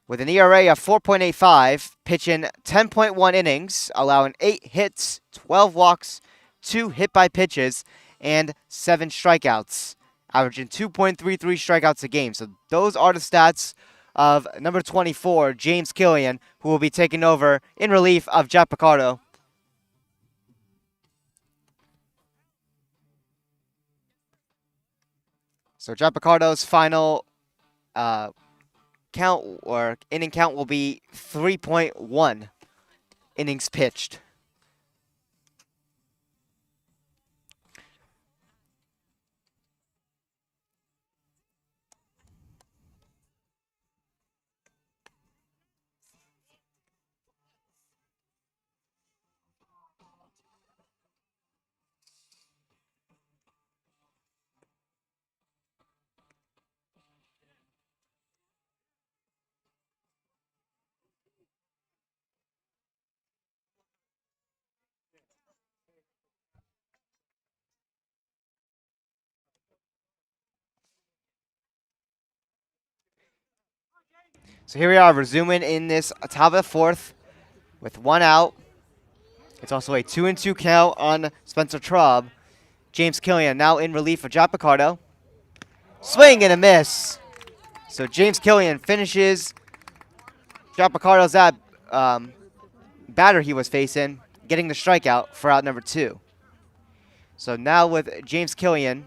with an ERA of 4.85, pitching 10.1 innings, allowing 8 hits, 12 walks, 2 hit by pitches, and 7 strikeouts, averaging 2.33 strikeouts a game. So those are the stats of number 24, James Killian, who will be taking over in relief of Jack Picardo. So Jack Picardo's final count or inning count will be 3.1 innings pitched. So here we are, resuming in this top of the 4th with 1 out. It's also a 2-2 count on Spencer Traub. James Killian now in relief of Jack Picardo. Swing and a miss. So James Killian finishes Jack Picardo's batter he was facing, getting the strikeout for out number 2. So now with James Killian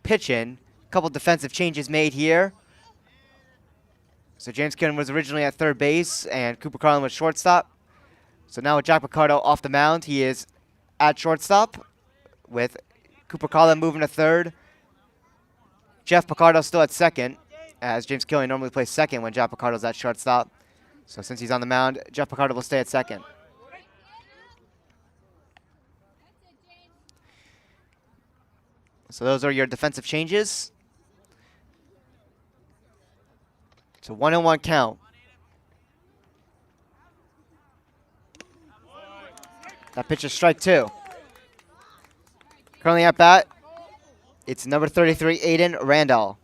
pitching, a couple defensive changes made here. So James Killian was originally at third base, and Cooper Carlin was shortstop. So now with Jack Picardo off the mound, he is at shortstop, with Cooper Carlin moving to third. Jeff Picardo still at second, as James Killian normally plays second when Jack Picardo's at shortstop. So since he's on the mound, Jeff Picardo will stay at second. So those are your defensive changes. It's a 1-1 count. That pitch is strike 2. Currently at bat, it's number 33, Aiden Randall.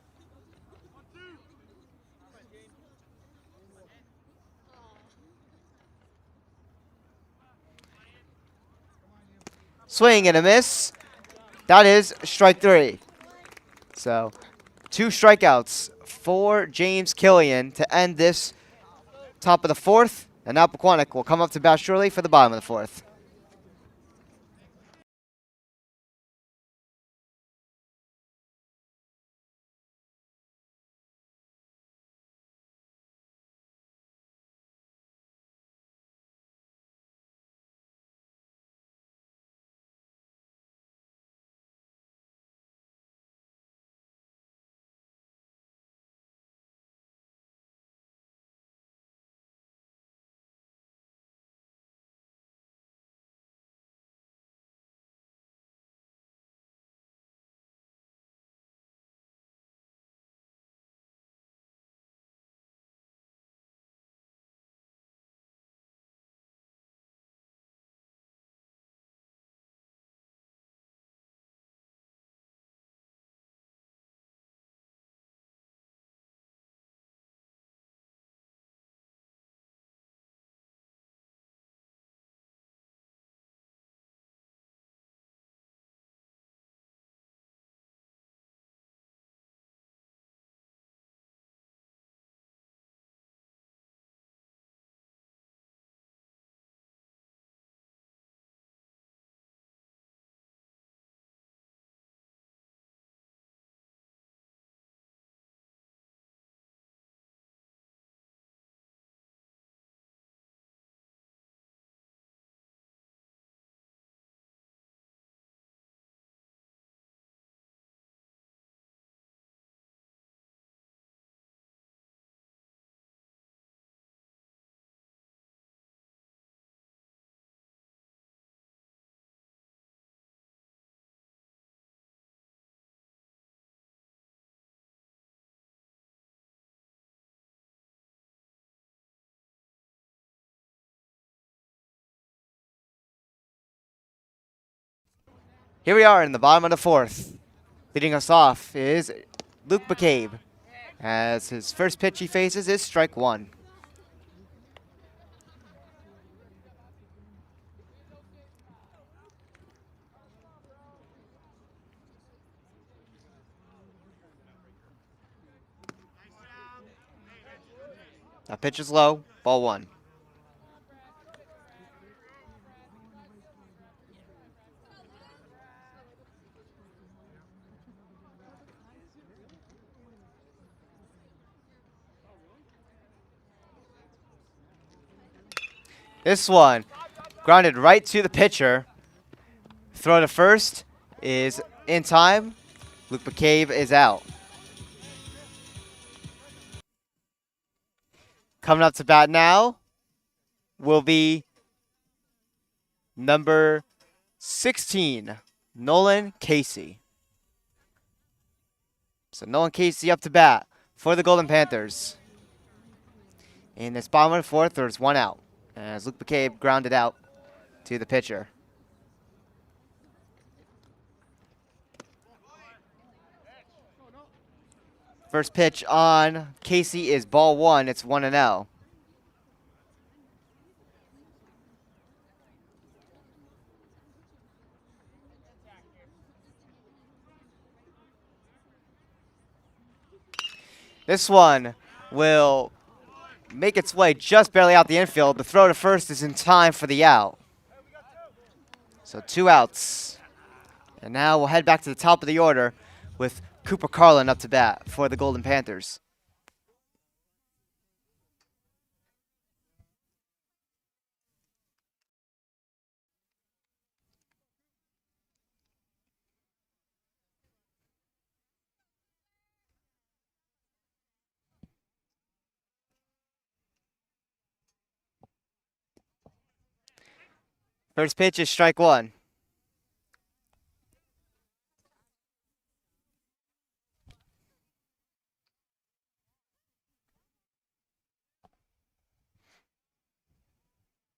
Swing and a miss. That is strike 3. So 2 strikeouts for James Killian to end this top of the 4th. And now Pequannock will come up to bat shortly for the bottom of the 4th. Here we are in the bottom of the fourth. Leading us off is Luke McCabe, as his first pitch he faces is strike one. That pitch is low, ball one. This one grounded right to the pitcher. Throw to first is in time. Luke McCabe is out. Coming up to bat now will be number 16, Nolan Casey. So Nolan Casey up to bat for the Golden Panthers. In this bottom of the fourth, there's one out, as Luke McCabe grounded out to the pitcher. First pitch on Casey is ball one. It's 1-0. This one will make its way just barely out the infield. The throw to first is in time for the out. So 2 outs. And now we'll head back to the top of the order with Cooper Carlin up to bat for the Golden Panthers. First pitch is strike one.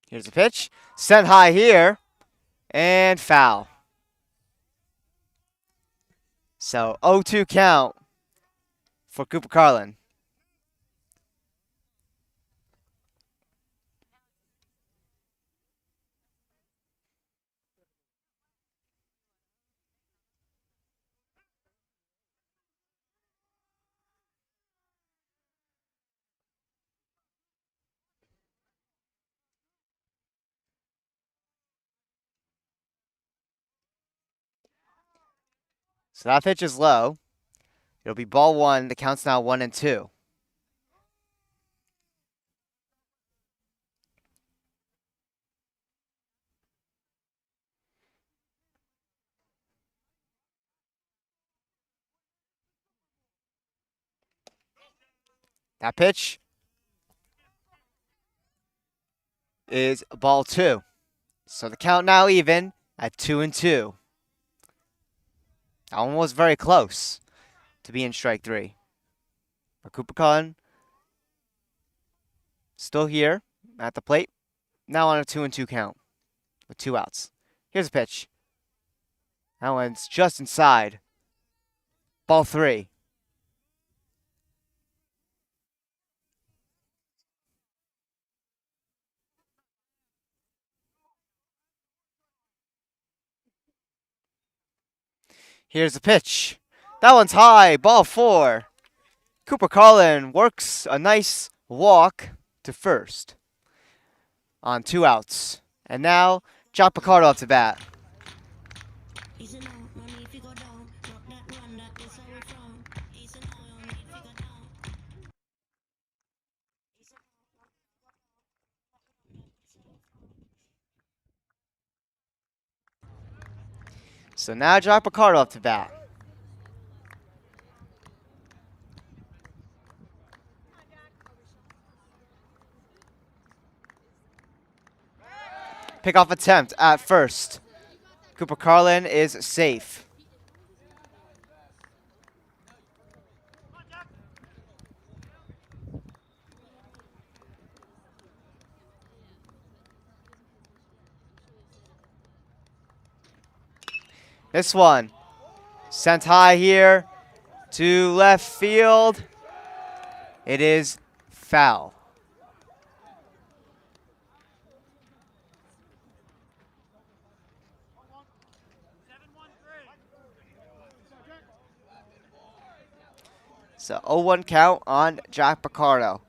Here's the pitch. Sent high here. And foul. So 0-2 count for Cooper Carlin. So that pitch is low. It'll be ball one. The count's now 1-2. That pitch is ball two. So the count now even at 2-2. That one was very close to being strike three. But Cooper Carlin still here at the plate. Now on a 2-2 count with 2 outs. Here's a pitch. That one's just inside. Ball three. Here's the pitch. That one's high. Ball four. Cooper Carlin works a nice walk to first on 2 outs. And now Jack Picardo up to bat. So now Jack Picardo up to bat. Pickoff attempt at first. Cooper Carlin is safe. This one sent high here to left field. It is foul. So 0-1 count on Jack Picardo,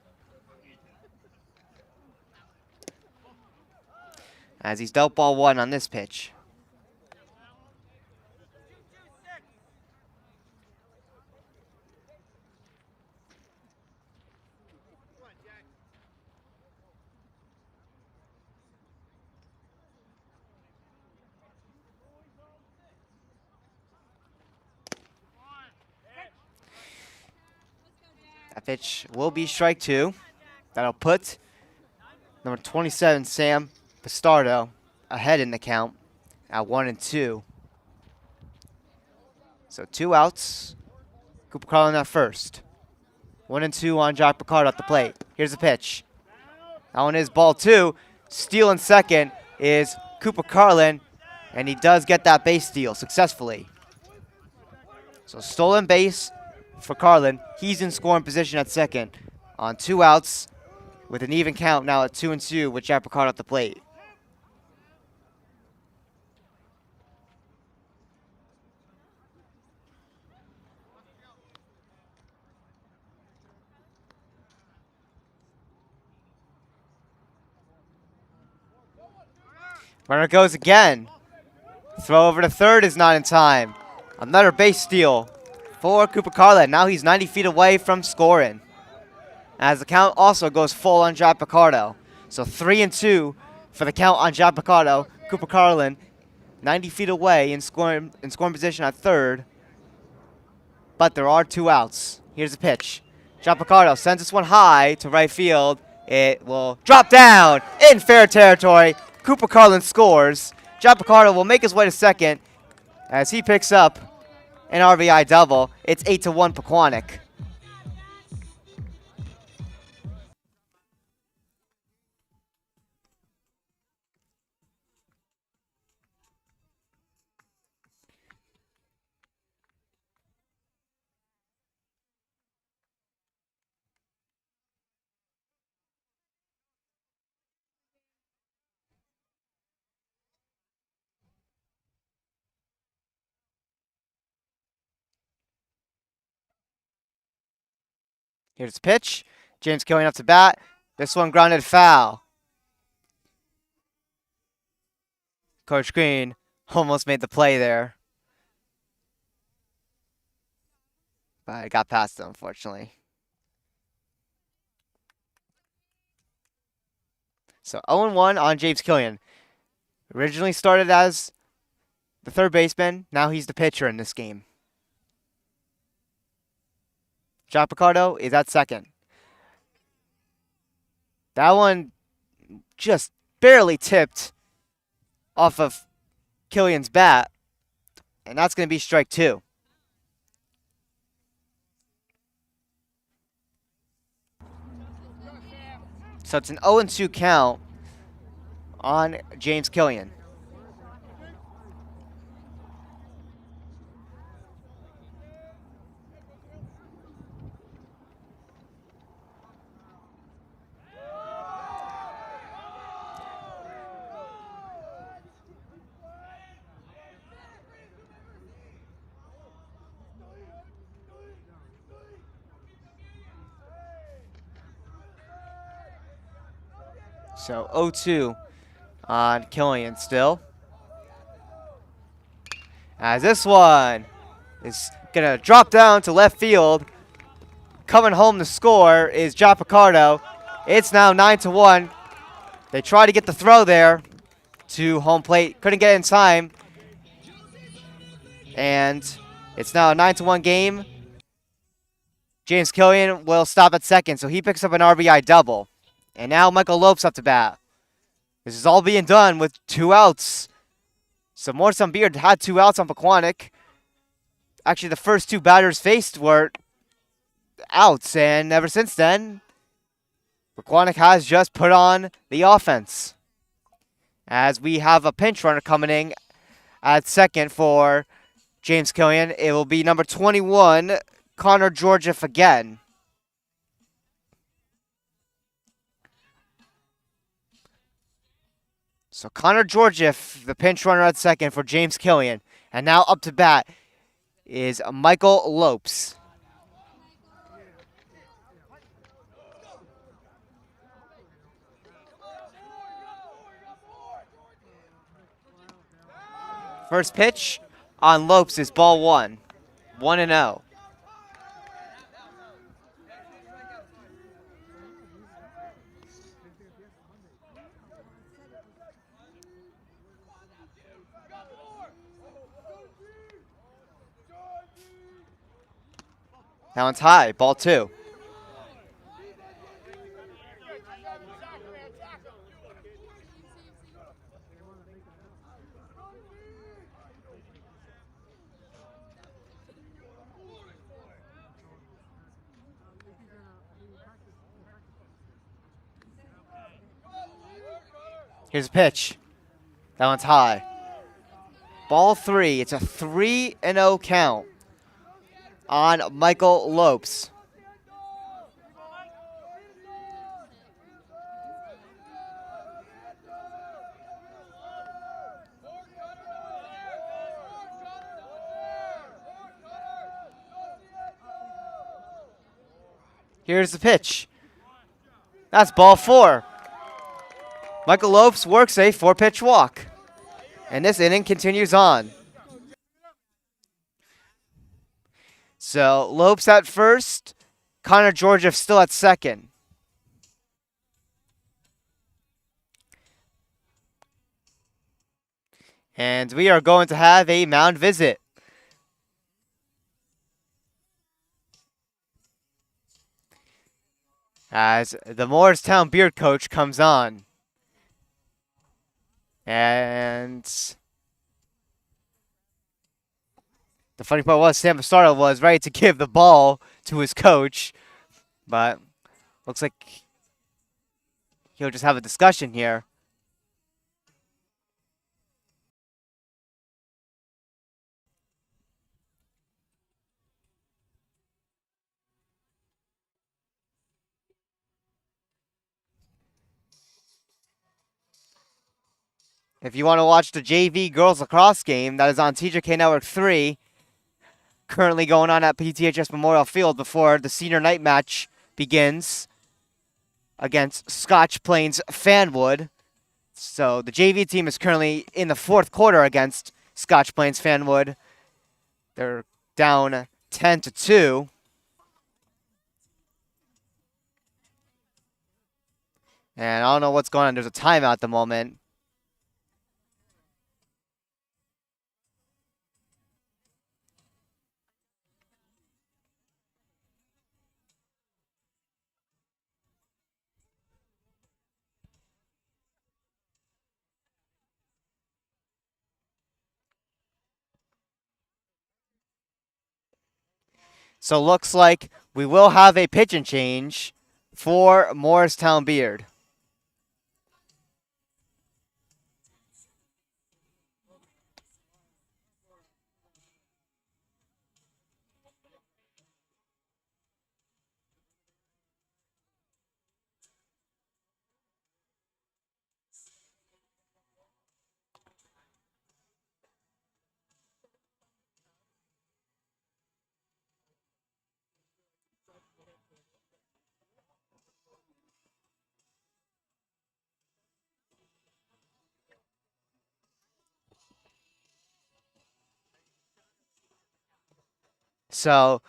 as he's dealt ball one on this pitch. That pitch will be strike two. That'll put number 27, Sam Bastardo, ahead in the count at 1-2. So 2 outs. Cooper Carlin at first. 1-2 on Jack Picardo at the plate. Here's the pitch. That one is ball two. Stealing second is Cooper Carlin, and he does get that base steal successfully. So stolen base for Carlin. He's in scoring position at second on 2 outs with an even count now at 2-2 with Jack Picardo at the plate. Runner goes again. Throw over to third is not in time. Another base steal for Cooper Carlin. Now he's 90 feet away from scoring, as the count also goes full on Jack Picardo. So 3-2 for the count on Jack Picardo. Cooper Carlin 90 feet away in scoring position at third. But there are 2 outs. Here's the pitch. Jack Picardo sends this one high to right field. It will drop down in fair territory. Cooper Carlin scores. Jack Picardo will make his way to second as he picks up an RBI double. It's 8-1 Pequannock. Here's the pitch. James Killian up to bat. This one grounded foul. Coach Green almost made the play there, but it got past him, unfortunately. So 0-1 on James Killian. Originally started as the third baseman. Now he's the pitcher in this game. Jack Picardo is at second. That one just barely tipped off of Killian's bat, and that's going to be strike two. So it's an 0-2 count on James Killian. So 0-2 on Killian still. As this one is going to drop down to left field. Coming home to score is Jack Picardo. It's now 9-1. They try to get the throw there to home plate. Couldn't get it in time. And it's now a 9-1 game. James Killian will stop at second, so he picks up an RBI double. And now Michael Lopes up to bat. This is all being done with 2 outs. So Morristown Beard had 2 outs on Pequannock. Actually, the first 2 batters faced were outs, and ever since then, Pequannock has just put on the offense. As we have a pinch runner coming in At second for James Killian, it will be number 21, Connor Georgieff again. So Connor Georgieff, the pinch runner at second for James Killian. And now up to bat is Michael Lopes. First pitch on Lopes is ball one. 1-0. That one's high, ball two. Here's a pitch. That one's high. Ball three. It's a 3-0 count on Michael Lopes. Here's the pitch. That's ball four. Michael Lopes works a 4-pitch walk. And this inning continues on. So Lopes at first, Connor Georgieff still at second. And we are going to have a mound visit. As the Morristown Beard coach comes on. And the funny part was Sam Bastardo was ready to give the ball to his coach, but looks like he'll just have a discussion here. If you want to watch the JV girls lacrosse game, that is on TJK Network 3, currently going on at PTHS Memorial Field before the senior night match begins against Scotch Plains Fanwood. So the JV team is currently in the fourth quarter against Scotch Plains Fanwood. They're down 10-2. And I don't know what's going on. There's a timeout at the moment. So looks like we will have a pitch and change for Morristown Beard. So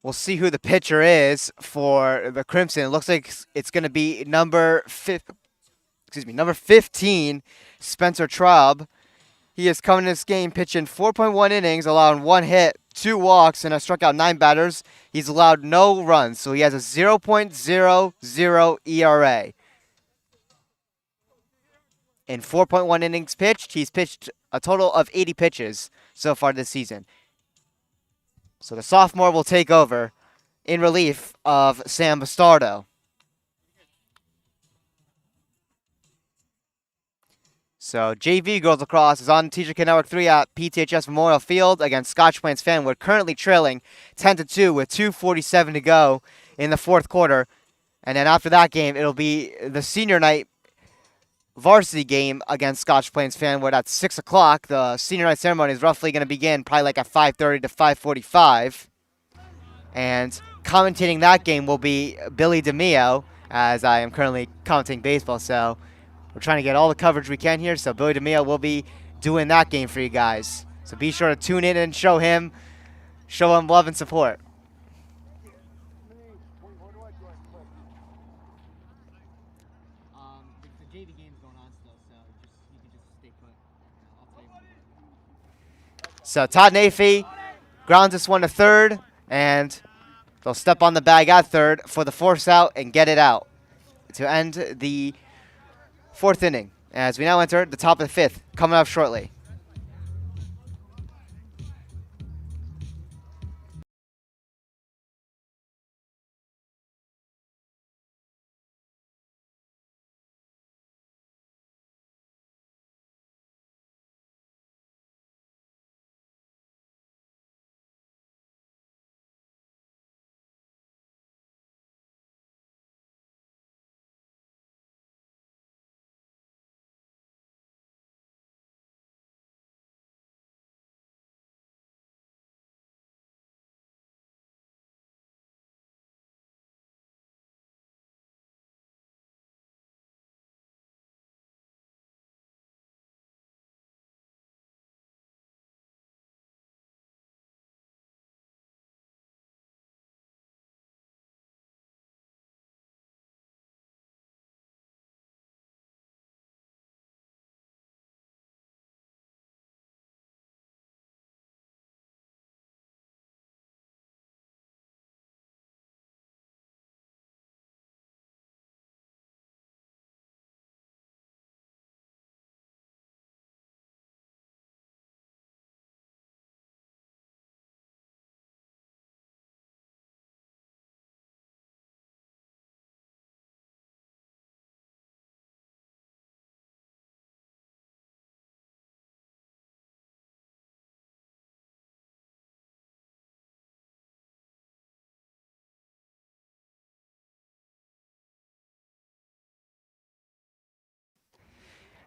we'll see who the pitcher is for the Crimson. It looks like it's going to be number 15, Spencer Traub. He is coming in this game pitching 4.1 innings, allowing 1 hit, 2 walks, and has struck out 9 batters. He's allowed no runs, so he has a 0.00 ERA. In 4.1 innings pitched, he's pitched a total of 80 pitches so far this season. So the sophomore will take over in relief of Sam Bastardo. So JV Girls Lacrosse is on TJK Network 3 at PTHS Memorial Field against Scotch Plains Fanwood, currently trailing 10-2 with 2:47 to go in the fourth quarter. And then after that game, it'll be the senior night varsity game against Scotch Plains Fanwood at 6 o'clock. The senior night ceremony is roughly going to begin probably like at 5:30 to 5:45. And commentating that game will be Billy DeMio, as I am currently commentating baseball. So we're trying to get all the coverage we can here. So Billy DeMio will be doing that game for you guys. So be sure to tune in and show him love and support. The JV game's going on still, so you can just stay put. I'll tell you. So Todd Nafee grounds this one to third, and they'll step on the bag at third for the force out and get it out to end the fourth inning, as we now enter the top of the fifth, coming up shortly.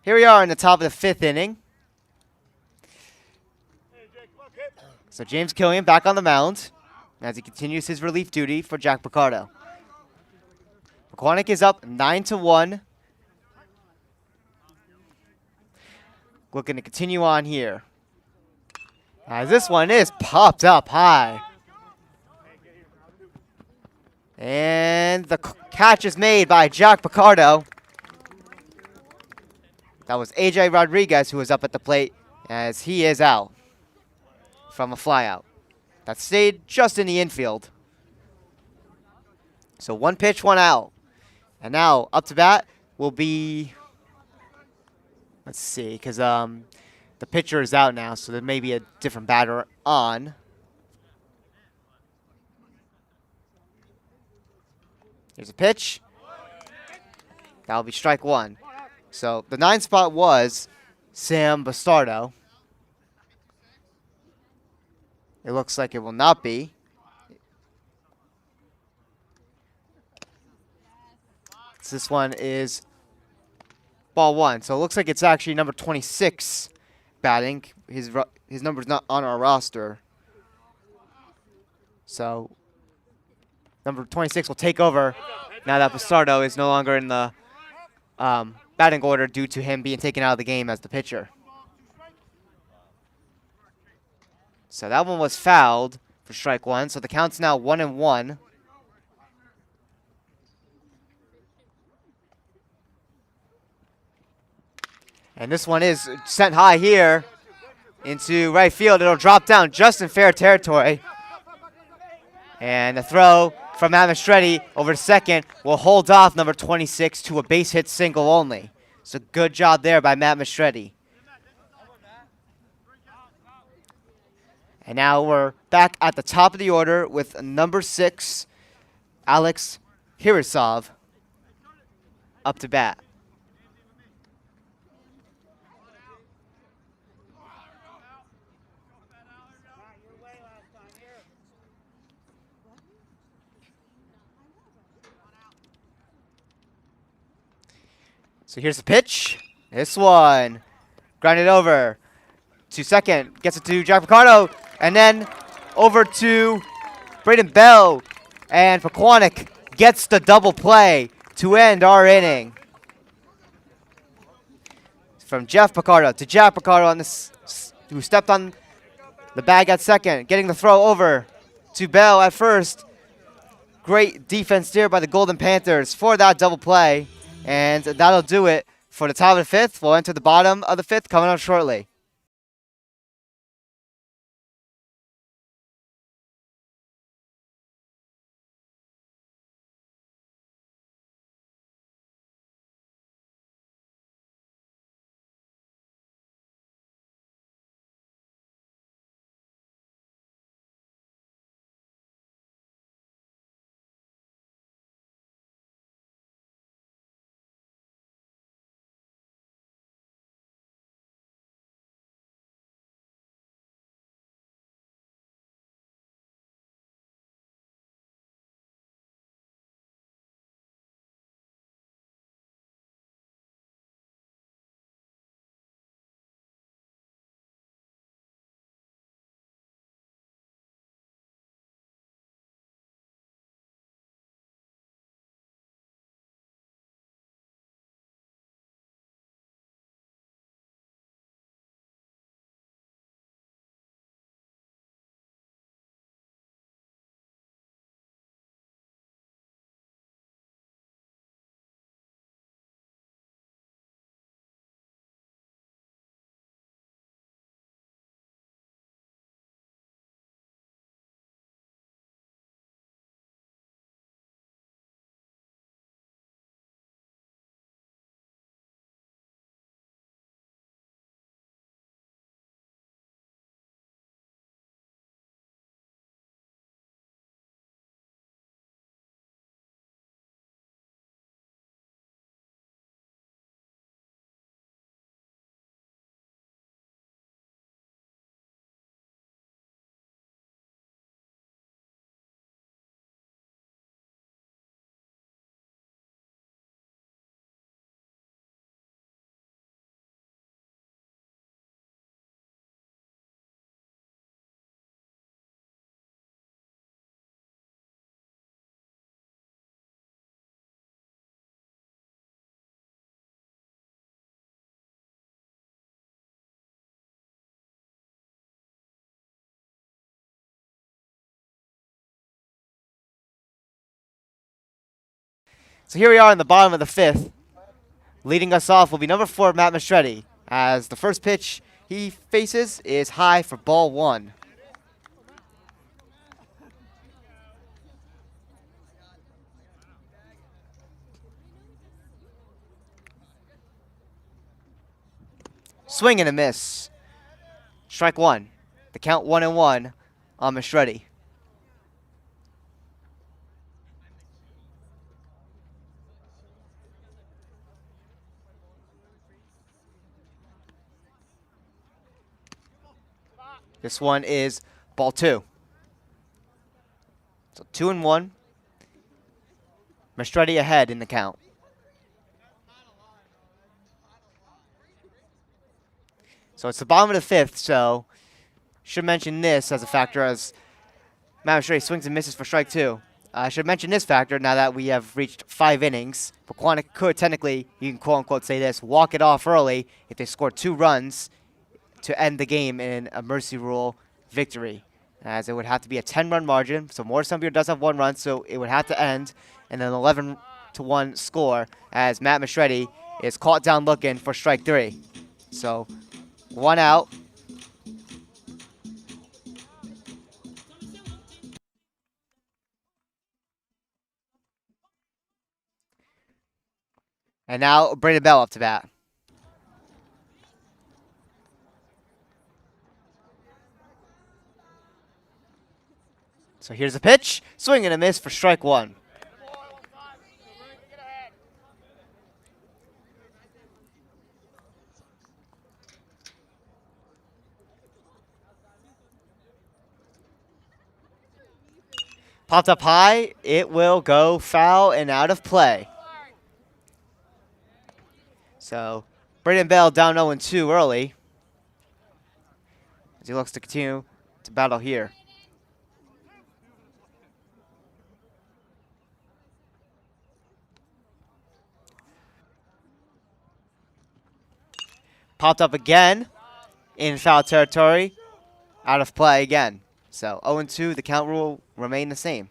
Here we are in the top of the fifth inning. So James Killian back on the mound as he continues his relief duty for Jack Picardo. Pequannock is up 9-1. Looking to continue on here, as this one is popped up high. And the catch is made by Jack Picardo. That was AJ Rodriguez who was up at the plate, as he is out from a flyout that stayed just in the infield. So one pitch, one out. And now up to bat will be, let's see, because the pitcher is out now, so there may be a different batter on. Here's a pitch. That'll be strike one. So the 9 spot was Sam Bastardo. It looks like it will not be. So this one is ball one. So it looks like it's actually number 26 batting. His number's not on our roster. So number 26 will take over now that Bastardo is no longer in the batting order due to him being taken out of the game as the pitcher. So that one was fouled for strike one. So the count's now 1-1. And this one is sent high here into right field. It'll drop down just in fair territory. And the throw from Matt Mastretti over to second will hold off number 26 to a base hit single only. So good job there by Matt Mastretti. And now we're back at the top of the order with number 6, Alex Hirasov, up to bat. So here's the pitch. This one. Grounded over to second. Gets it to Jack Picardo. And then over to Braden Bell. And Pequannock gets the double play to end our inning. From Jeff Picardo to Jack Picardo on this, who stepped on the bag at second. Getting the throw over to Bell at first. Great defense there by the Golden Panthers for that double play. And that'll do it for the top of the fifth. We'll enter the bottom of the fifth coming up shortly. So here we are in the bottom of the fifth. Leading us off will be number 4, Matt Mastretti, as the first pitch he faces is high for ball 1. Swing and a miss. Strike 1. The count 1-1 on Mastretti. This one is ball 2. So 2-1. Mastretti ahead in the count. So it's the bottom of the fifth, so should mention this as a factor as Matt Mastretti swings and misses for strike 2. I should mention this factor now that we have reached 5 innings. Pequannock could technically, you can quote-unquote say this, walk it off early if they score 2 runs to end the game in a mercy rule victory, as it would have to be a 10-run margin. So Morristown does have 1 run, so it would have to end in an 11-1 score, as Matt Mastretti is caught down looking for strike 3. So 1 out. And now Braden Bell up to bat. So here's the pitch. Swing and a miss for strike 1. Popped up high. It will go foul and out of play. So Braden Bell down 0-2 early as he looks to continue to battle here. Popped up again in foul territory. Out of play again. So 0-2, the count will remain the same.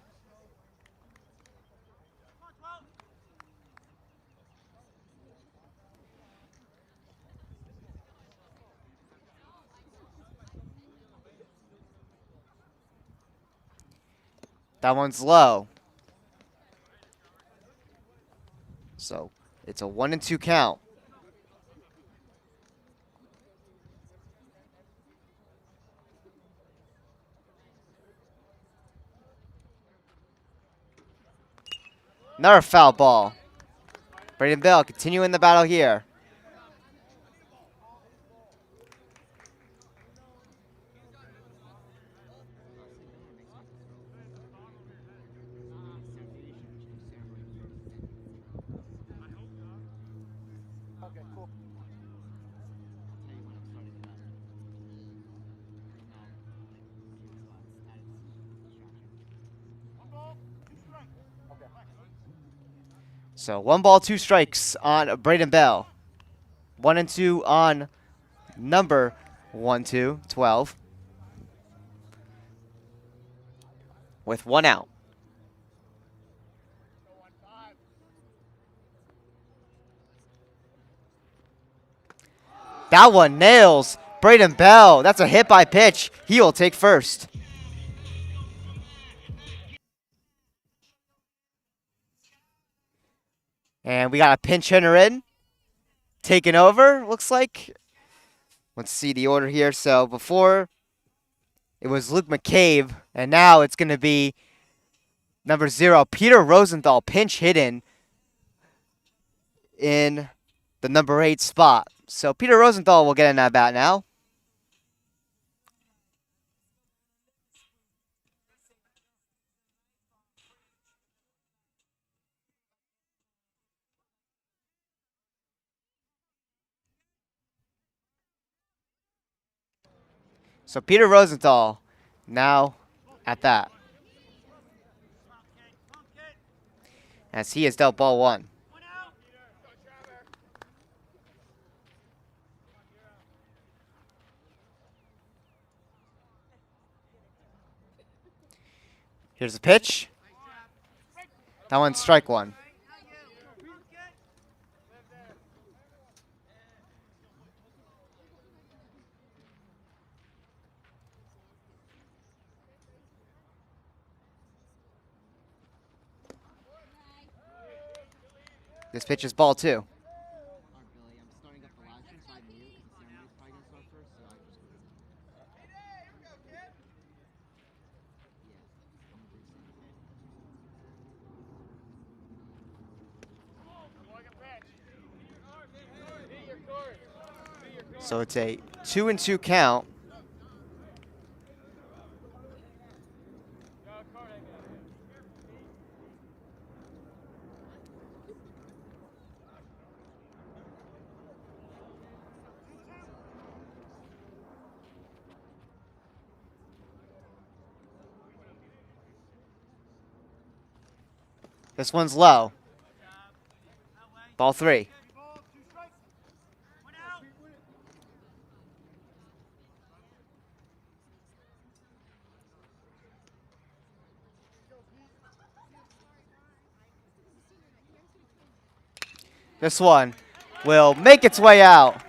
That one's low. So it's a 1-2 count. Another foul ball. Braden Bell continuing the battle here. So 1 ball, 2 strikes on Braden Bell. 1-2 on number 1-2, 12. With 1 out. That one nails Braden Bell. That's a hit by pitch. He will take first. And we got a pinch hitter in. Taking over, looks like. Let's see the order here. So before, it was Luke McCabe. And now it's going to be number 0, Peter Rosenthal, pinch hitting in the number 8 spot. So Peter Rosenthal will get in that bat now. So Peter Rosenthal now at that. As he has dealt ball 1. Here's the pitch. That one's strike 1. This pitch is ball 2. So it's a 2-2 count. This one's low. Ball 3. This one will make its way out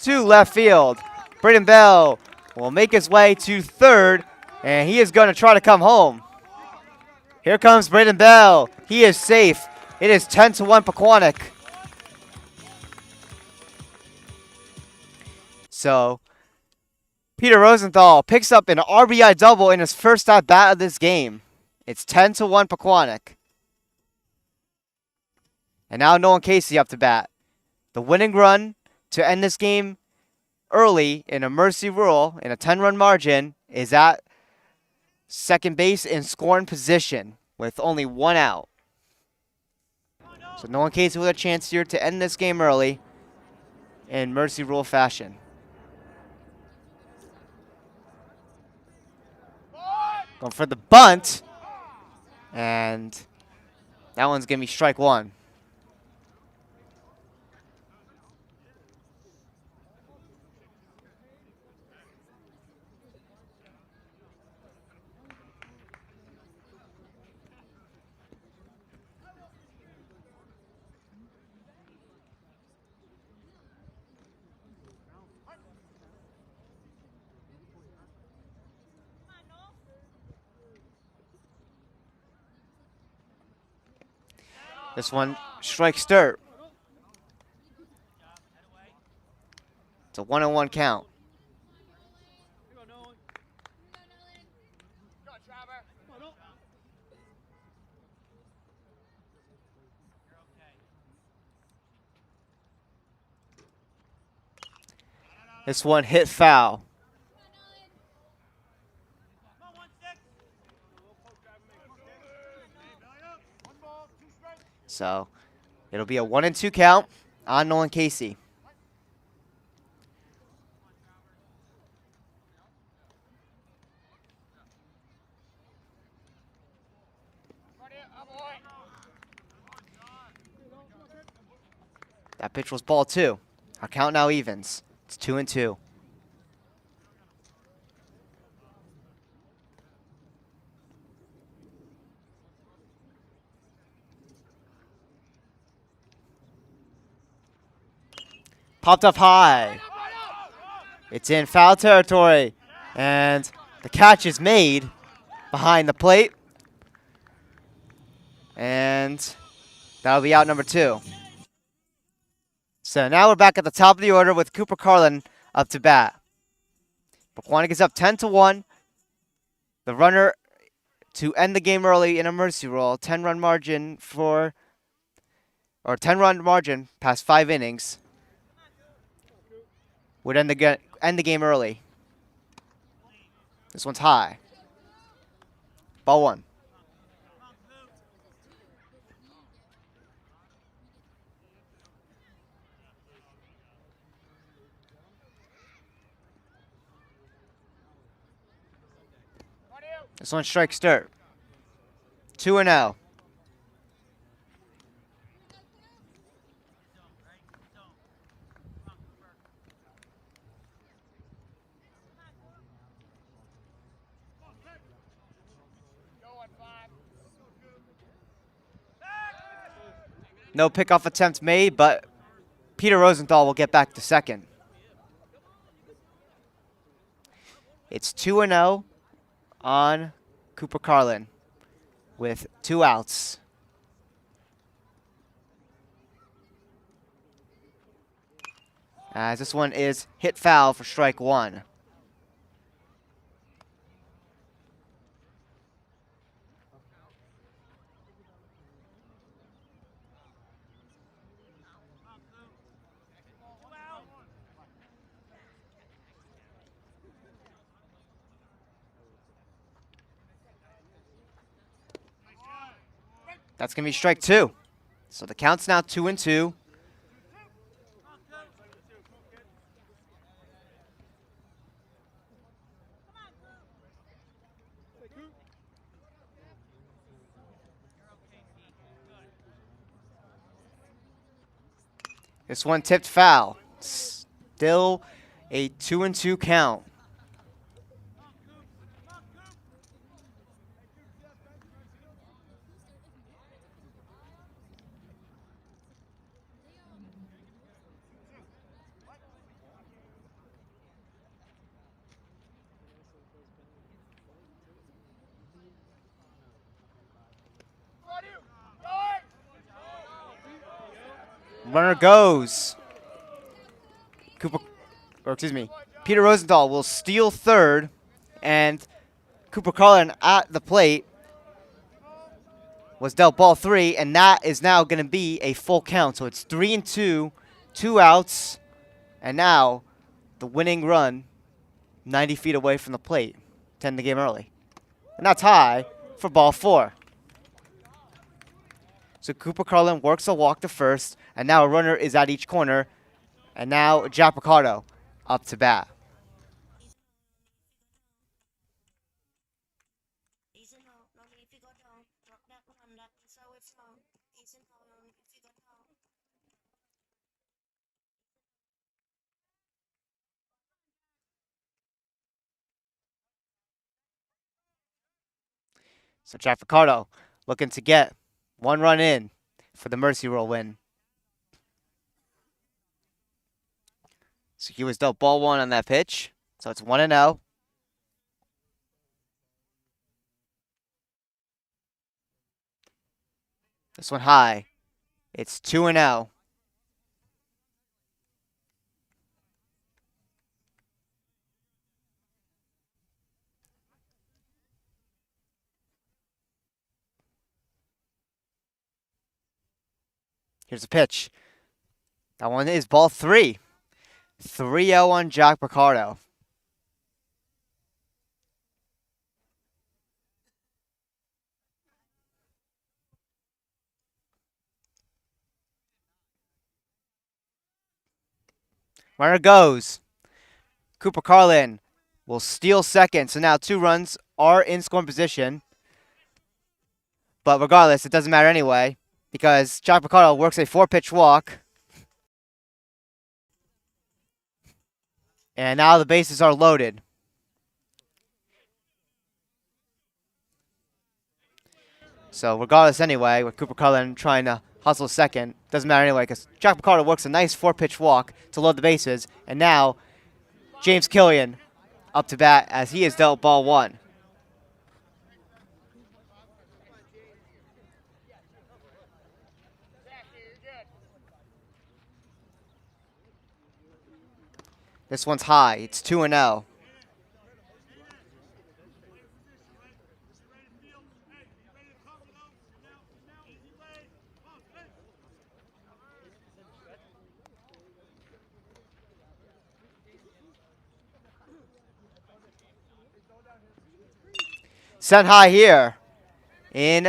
to left field. Braden Bell will make his way to third, and he is going to try to come home. Here comes Braden Bell. He is safe. It is 10-1 Pequannock. So Peter Rosenthal picks up an RBI double in his first at bat of this game. It's 10-1 Pequannock. And now Nolan Casey up to bat. The winning run to end this game early in a mercy rule in a 10-run margin is at second base in scoring position with only 1 out. So Nolan Casey with a chance here to end this game early. in mercy rule fashion. Going for the bunt. And that one's going to be strike one. This one strikes dirt. It's a 1-on-1 count. This one hit foul. So it'll be a 1-2 count on Nolan Casey. That pitch was ball 2. Our count now evens. It's 2-2. Popped up high. It's in foul territory. And the catch is made behind the plate. And that'll be out number 2. So now we're back at the top of the order with Cooper Carlin up to bat. Pequannock is up 10-1. The runner to end the game early in a mercy rule. 10-run margin past 5 innings would end the game early. This one's high. Ball 1. This one strikes dirt. 2-0. No pickoff attempt made, but Peter Rosenthal will get back to second. It's 2-0 on Cooper Carlin with 2 outs. As this one is hit foul for strike 1. That's going to be strike 2. So the count's now 2-2. This one tipped foul. Still a 2-2 count. Runner goes. Peter Rosenthal will steal third, and Cooper Carlin at the plate was dealt ball 3, and that is now going to be a full count. So it's 3-2, 2 outs, and now the winning run 90 feet away from the plate to end the game early. And that's high for ball 4. So Cooper Carlin works a walk to first, and now a runner is at each corner And now Jack Picardo up to bat. So Jack Picardo looking to get 1 run in for the mercy rule win. So he was dealt ball 1 on that pitch. So it's 1-0. This one high. It's 2-0. Here's a pitch. That one is ball 3. 3-0 on Jack Picardo. Runner goes. Cooper Carlin will steal second. So now 2 runs are in scoring position. But regardless, it doesn't matter anyway, because Jack Picardo works a 4-pitch walk. And now the bases are loaded. So regardless anyway, with Cooper Carlin trying to hustle second, doesn't matter anyway, because Jack Picardo works a nice 4-pitch walk to load the bases. And now James Killian up to bat as he is dealt ball 1. This one's high. It's 2-0. Sent high here in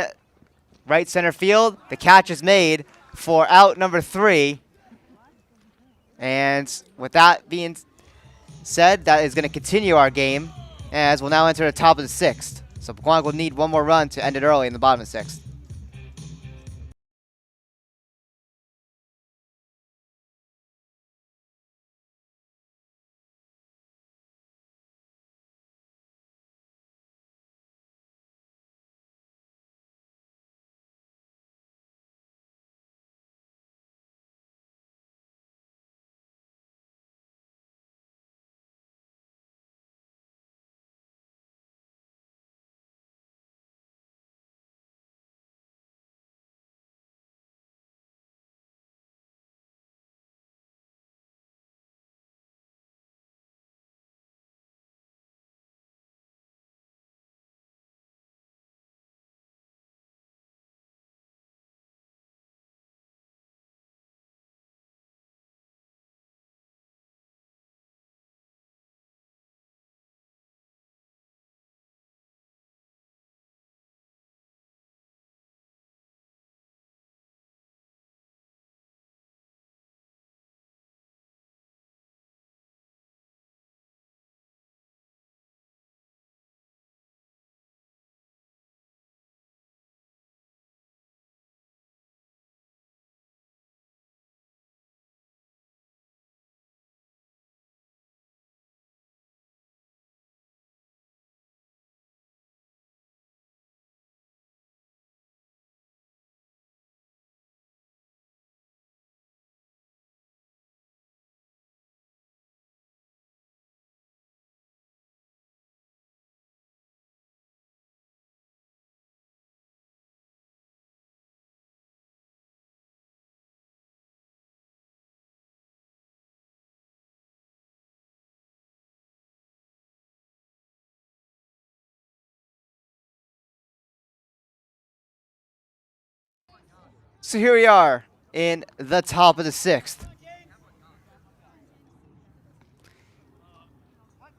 right center field. The catch is made for out number 3. And with that being said, that is going to continue our game as we'll now enter the top of the 6th. So Pequannock will need 1 more run to end it early in the bottom of the 6th. So here we are in the top of the 6th.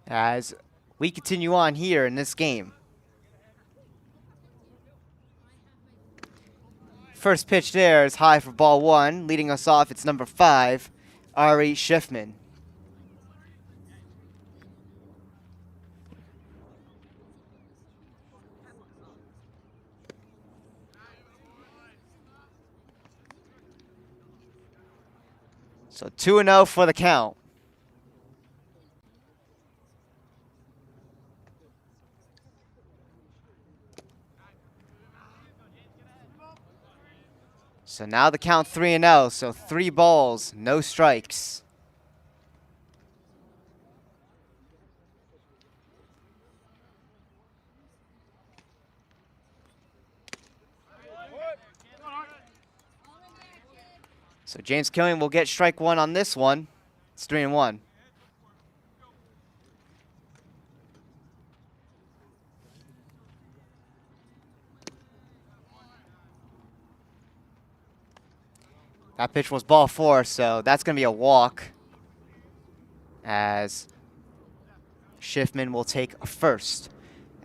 As we continue on here in this game. First pitch there is high for ball 1. Leading us off, it's number 5, Ari Schiffman. So 2-0 for the count. So now the count 3-0. So 3 balls, no strikes. So James Killian will get strike 1 on this one. It's 3-1. That pitch was ball 4, so that's going to be a walk, as Schiffman will take a first.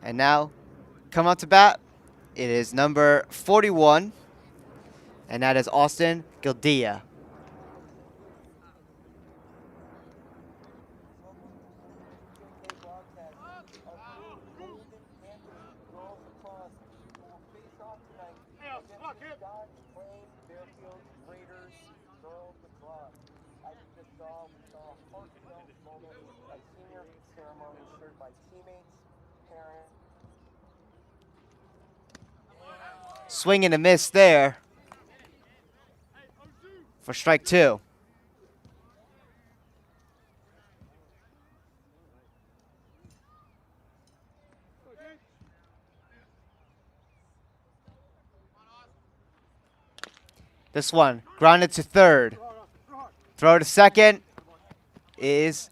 And now, come up to bat, it is number 41, and that is Austin Gildea. Swing and a miss there for strike 2. This one grounded to third. Throw to second is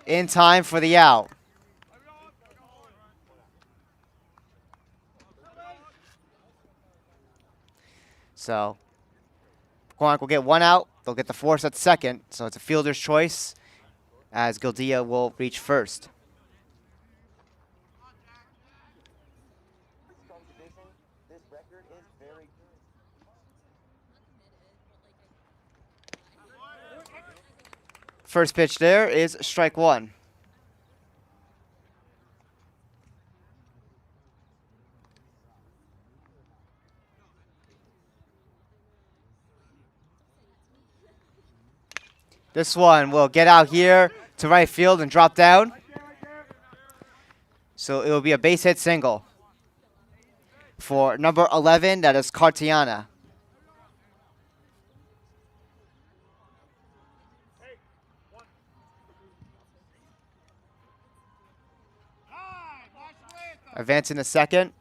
in time for the out. So Pequannock will get 1 out. They'll get the force at second. So it's a fielder's choice, as Gildea will reach first. First pitch there is strike 1. This one will get out here to right field and drop down. So it will be a base hit single for number 11, that is Cartiana. Advancing to second.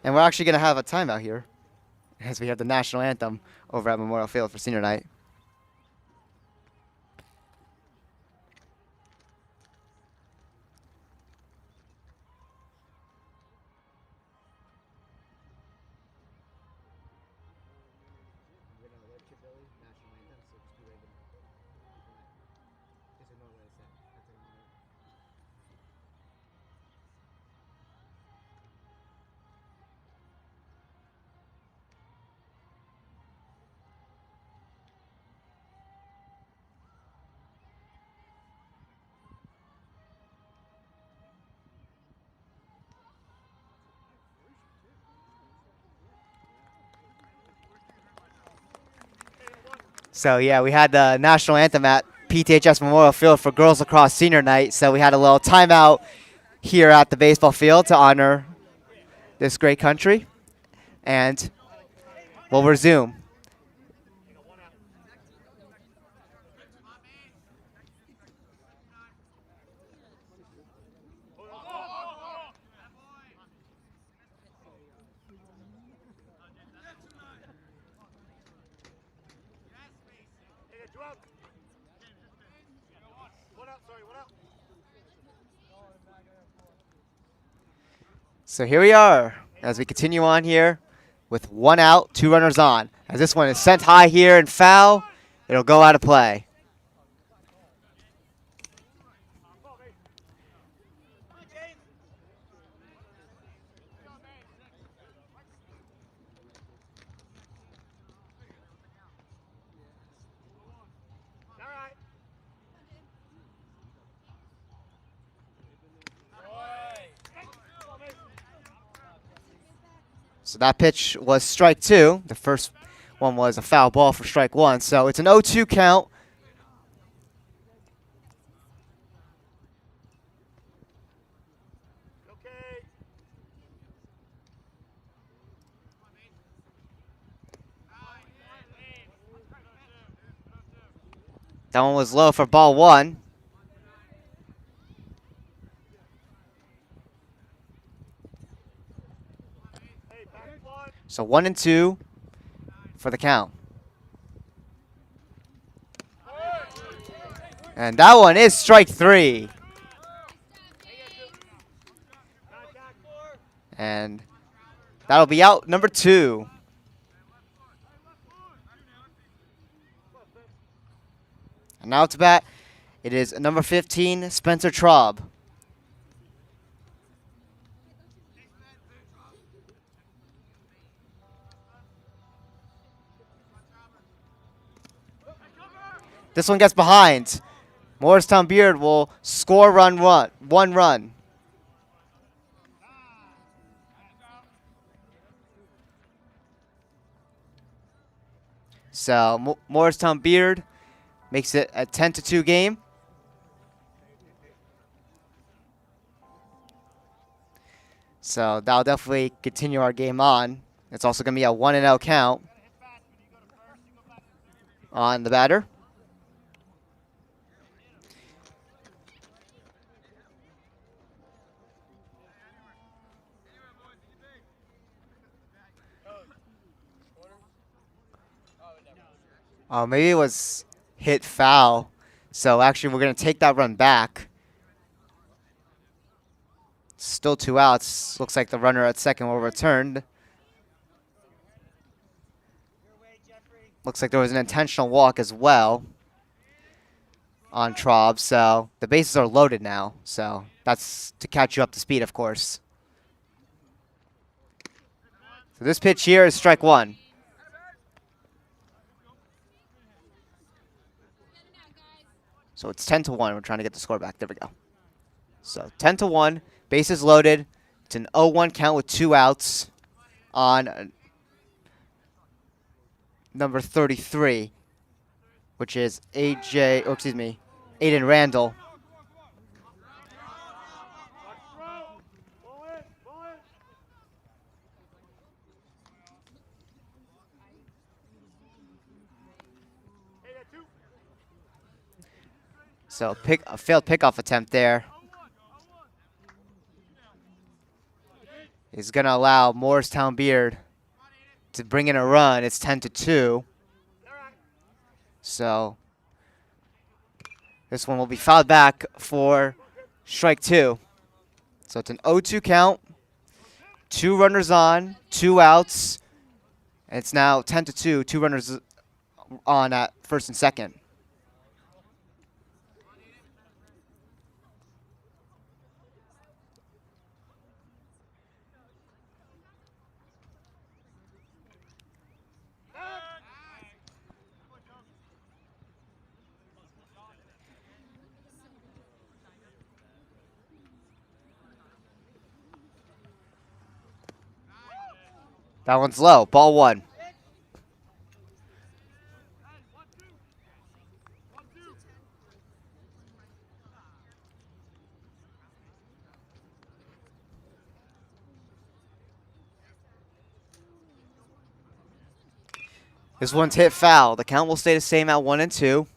And we're actually going to have a timeout here, as we have the national anthem over at Memorial Field for senior night. So yeah, we had the national anthem at PTHS Memorial Field for girls lacrosse senior night. So we had a little timeout here at the baseball field to honor this great country. And we'll resume. So here we are as we continue on here with 1 out, 2 runners on. As this one is sent high here and foul, it'll go out of play. So that pitch was strike 2. The first one was a foul ball for strike 1. So it's an 0-2 count. That one was low for ball 1. So 1-2 for the count. And that one is strike 3. And that'll be out number 2. And now to bat, it is number 15, Spencer Traub. This one gets behind. Morristown Beard will score one run. So Morristown Beard makes it a 10-2 game. So that'll definitely continue our game on. It's also going to be a 1-0 count on the batter. Maybe it was hit foul. So actually, we're going to take that run back. Still 2 outs. Looks like the runner at second will return. Looks like there was an intentional walk as well on Traub. So the bases are loaded now. So that's to catch you up to speed, of course. So this pitch here is strike 1. So it's 10-1. We're trying to get the score back. There we go. So 10-1. Bases loaded. It's an 0-1 count with 2 outs on number 33, which is Aiden Randall. So a failed pickoff attempt there. Is going to allow Morristown Beard to bring in a run. It's 10-2. So this one will be fouled back for strike 2. So it's an 0-2 count. 2 runners on, 2 outs. And it's now 10-2. 2 runners on at first and second. That one's low. Ball 1. This one's hit foul. The count will stay the same at 1-2.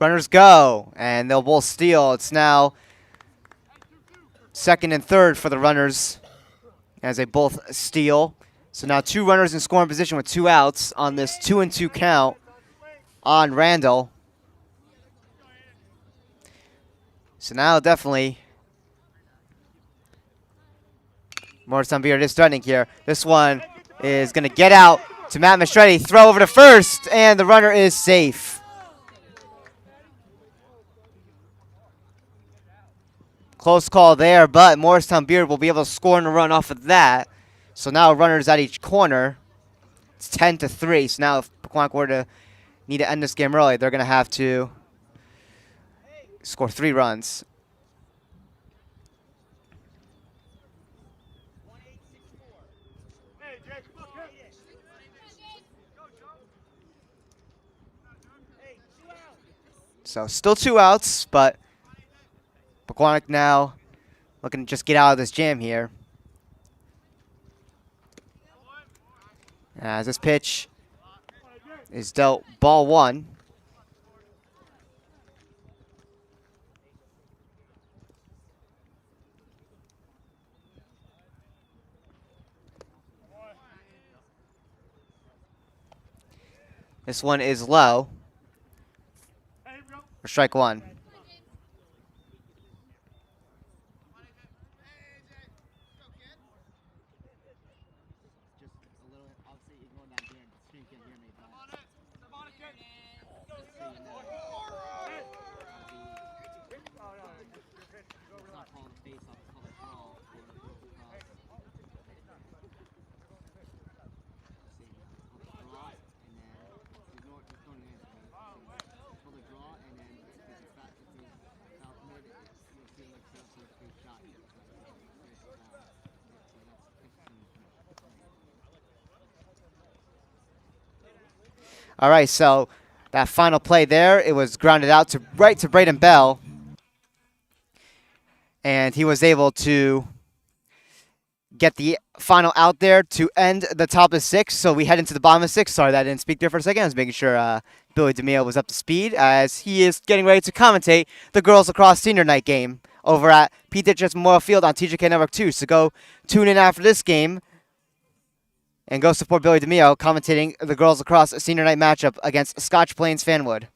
Runners go, and they'll both steal. It's now second and third for the runners as they both steal. So now 2 runners in scoring position with 2 outs on this 2-2 count on Randall. So now definitely Morristown Beard is threatening here. This one is going to get out to Matt Mastretti. Throw over to first, and the runner is safe. Close call there, but Morristown Beard will be able to score and run off of that. So now runners at each corner. It's 10-3. So now if Pequannock were to need to end this game early, they're going to have to score 3 runs. So still 2 outs, but Pequannock now looking to just get out of this jam here. As this pitch is dealt ball 1. This one is low for strike 1. All right, so that final play there, it was grounded out to right to Braden Bell. And he was able to get the final out there to end the top of 6. So we head into the bottom of 6. Sorry that I didn't speak there for a second. I was making sure Billy DeMille was up to speed as he is getting ready to commentate the girls lacrosse senior night game over at PTHS Memorial Field on TJK Network 2. So go tune in after this game and go support Billy DeMille commentating the girls lacrosse senior night matchup against Scotch Plains Fanwood.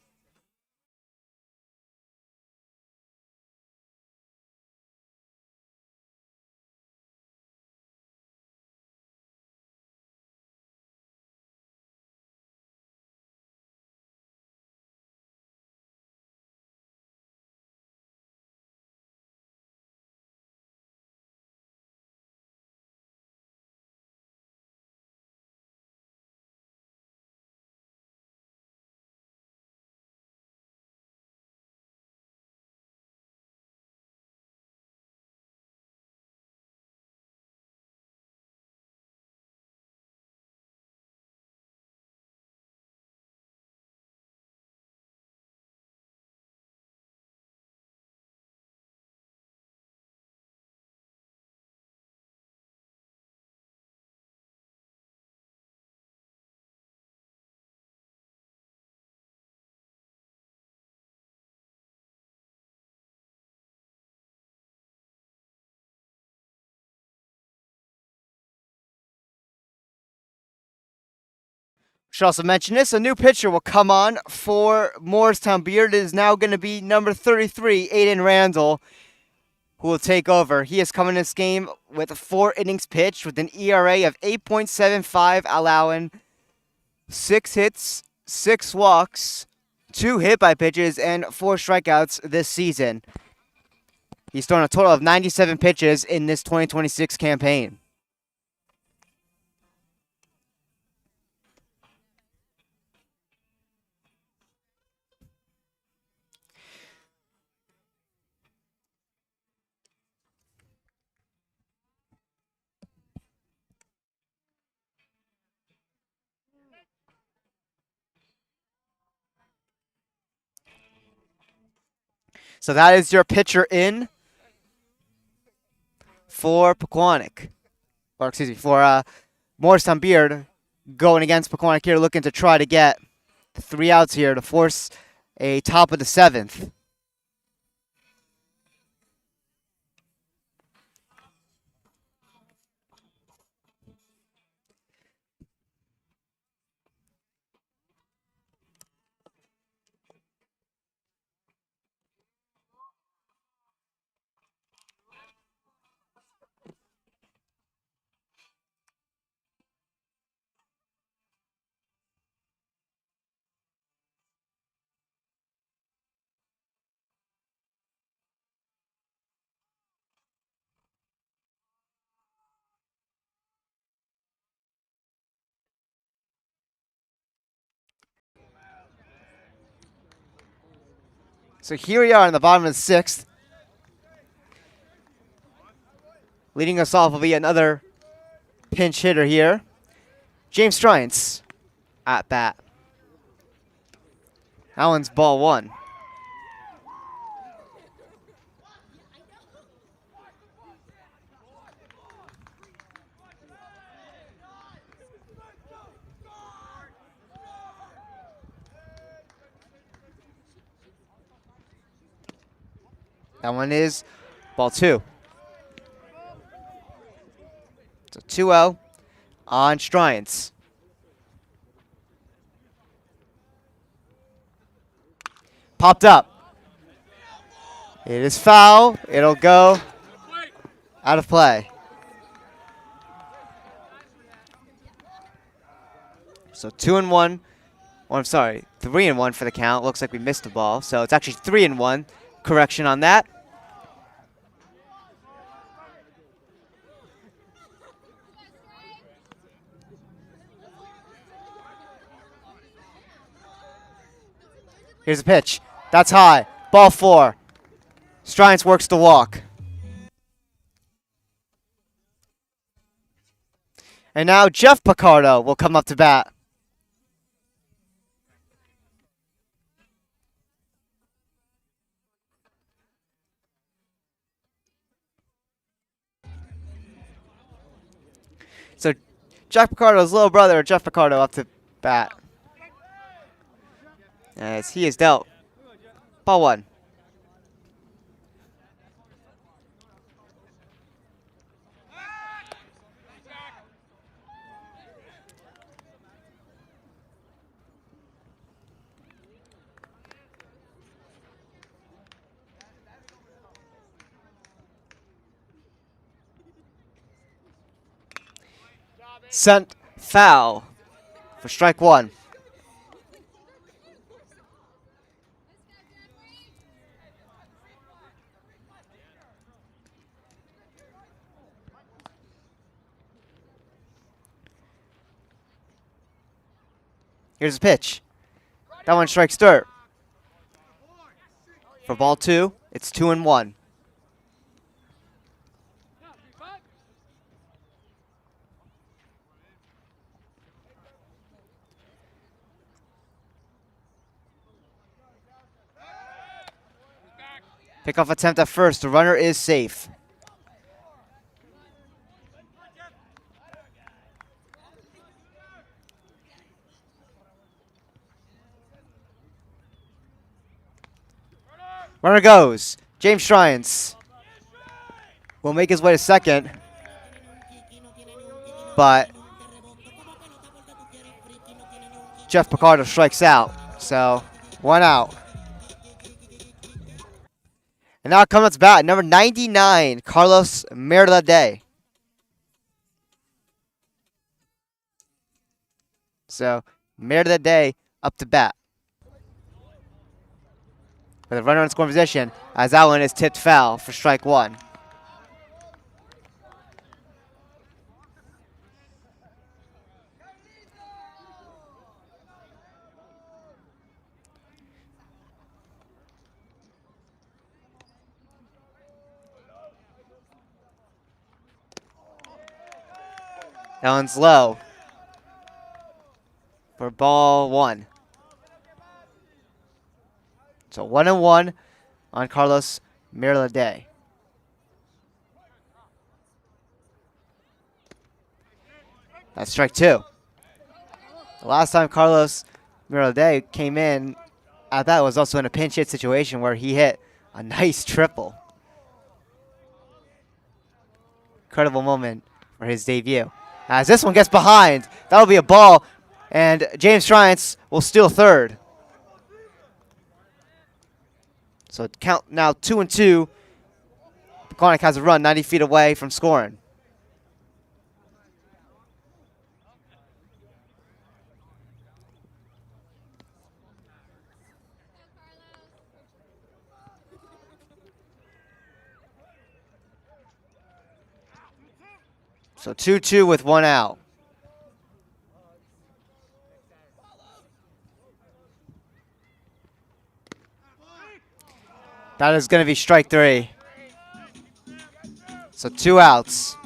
Should also mention this, a new pitcher will come on for Morristown Beard. It is now going to be number 33, Aiden Randall, who will take over. He is coming in this game with 4 innings pitched with an ERA of 8.75, allowing 6 hits, 6 walks, 2 hit by pitches, and 4 strikeouts this season. He's thrown a total of 97 pitches in this 2026 campaign. So that is your pitcher in for Pequannock. Or excuse me, for Morristown Beard going against Pequannock here, looking to try to get 3 outs here to force a top of the 7th. So here we are in the bottom of the 6th. Leading us off will be another pinch hitter here. James Stryance at bat. That one's ball 1. That one is ball 2. So 2-0 on Stryance. Popped up. It is foul. It'll go out of play. So 2-1. Or I'm sorry, 3-1 for the count. Looks like we missed the ball. So it's actually 3-1. Correction on that. Here's a pitch. That's high. Ball 4. Stryance works the walk. And now Jeff Picardo will come up to bat. So Jack Picardo's little brother, Jeff Picardo, up to bat. As he is dealt. Ball 1. Sent foul for strike 1. Here's a pitch. That one strikes dirt. For ball 2, it's 2-1. Pickoff attempt at first. The runner is safe. Runner goes. James Stryance will make his way to second. But Jeff Picardo strikes out. So 1 out. And now comes to bat, number 99, Carlos Merlade. So Merlade up to bat. With a runner in scoring position, as that one is tipped foul for strike 1. That one's low for ball 1. So 1-1 on Carlos Merlade. That's strike 2. The last time Carlos Merlade came in at that was also in a pinch hit situation where he hit a nice triple. Incredible moment for his debut. As this one gets behind, that'll be a ball, and James Stryance will steal third. So count now 2-2. Pequannock has a run 90 feet away from scoring. So 2-2 with 1 out. That is going to be strike 3. So 2 outs.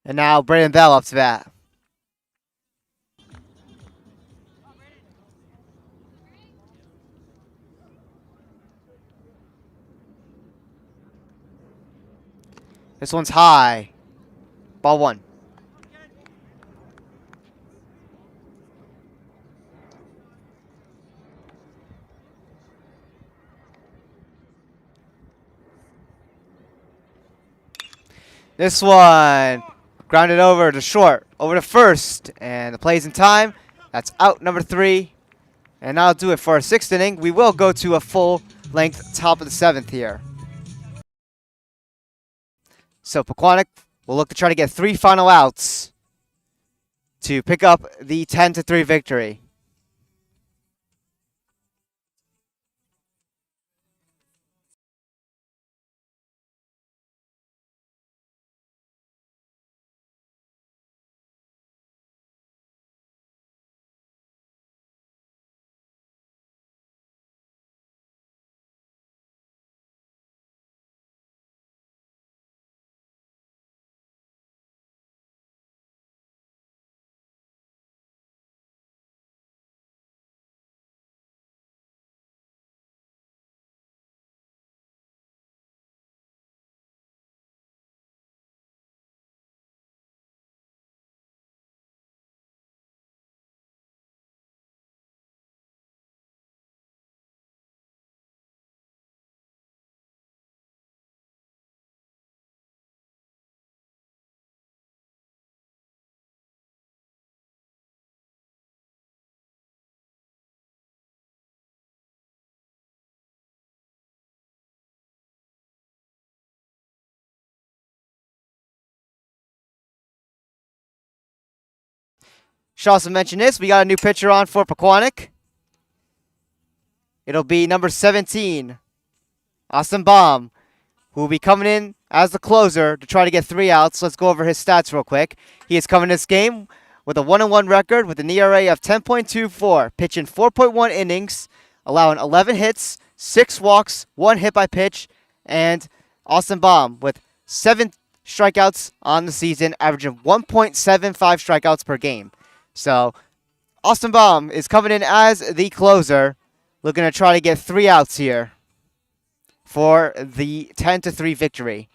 And now Braden Bell up to bat. This one's high. Ball 1. This one grounded over to short, over to first, and the play's in time. That's out number 3. And that'll do it for our 6th inning. We will go to a full-length top of the 7th here. So Pequannock will look to try to get 3 final outs to pick up the 10-3 victory. Should also mention this. We got a new pitcher on for Pequannock. It'll be number 17, Austin Baum, who will be coming in as the closer to try to get 3 outs. Let's go over his stats real quick. He is coming this game with a 1-1 record with an ERA of 10.24, pitching 4.1 innings, allowing 11 hits, 6 walks, 1 hit by pitch, and Austin Baum with 7 strikeouts on the season, averaging 1.75 strikeouts per game. So Austin Baum is coming in as the closer, looking to try to get 3 outs here for the 10-3 victory.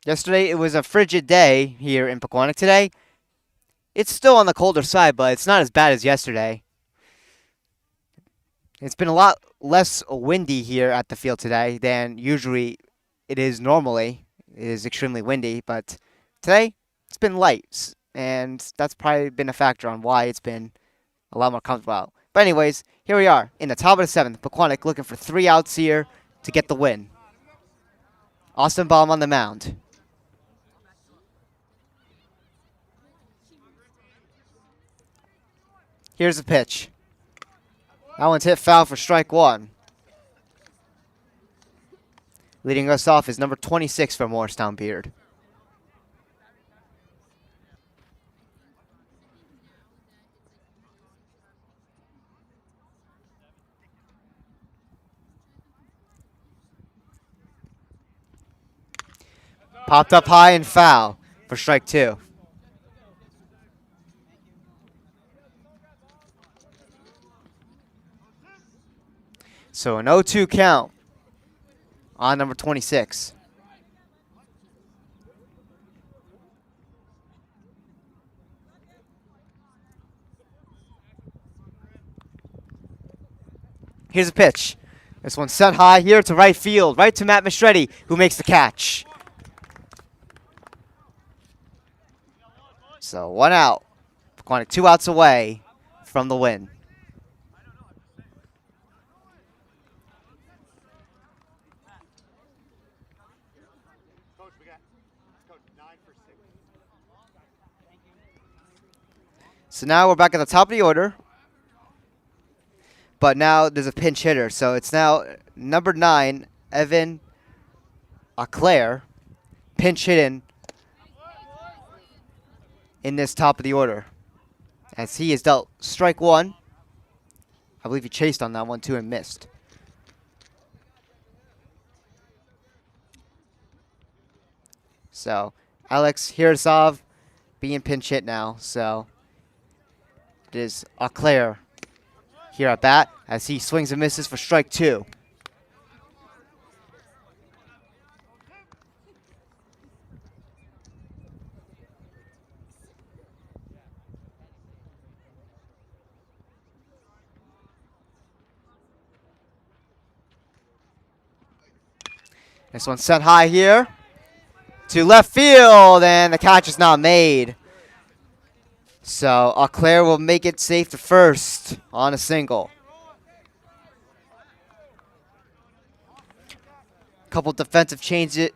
Yesterday, it was a frigid day here in Pequannock. Today, it's still on the colder side, but it's not as bad as yesterday. It's been a lot less windy here at the field today than usually it is normally. It is extremely windy, but today, it's been light, and that's probably been a factor on why it's been a lot more comfortable. But anyways, here we are in the top of the 7th. Pequannock looking for 3 outs here to get the win. Austin Baum on the mound. Here's the pitch. That one's hit foul for strike 1. Leading us off is number 26 for Morristown Beard. Popped up high and foul for strike 2. So an 0-2 count on number 26. Here's a pitch. This one's set high here to right field, right to Matt Mistretti, who makes the catch. So 1 out. Pequannock 2 outs away from the win. So now we're back at the top of the order. But now there's a pinch hitter. So it's now number 9, Evan Auclair, pinch hitting in this top of the order. As he is dealt strike 1. I believe he chased on that one too and missed. So Alex Hirasov being pinch hit now. So it is Auclair here at bat as he swings and misses for strike 2. This one's sent high here to left field, and the catch is not made. So Auclair will make it safe to first on a single. Couple defensive changes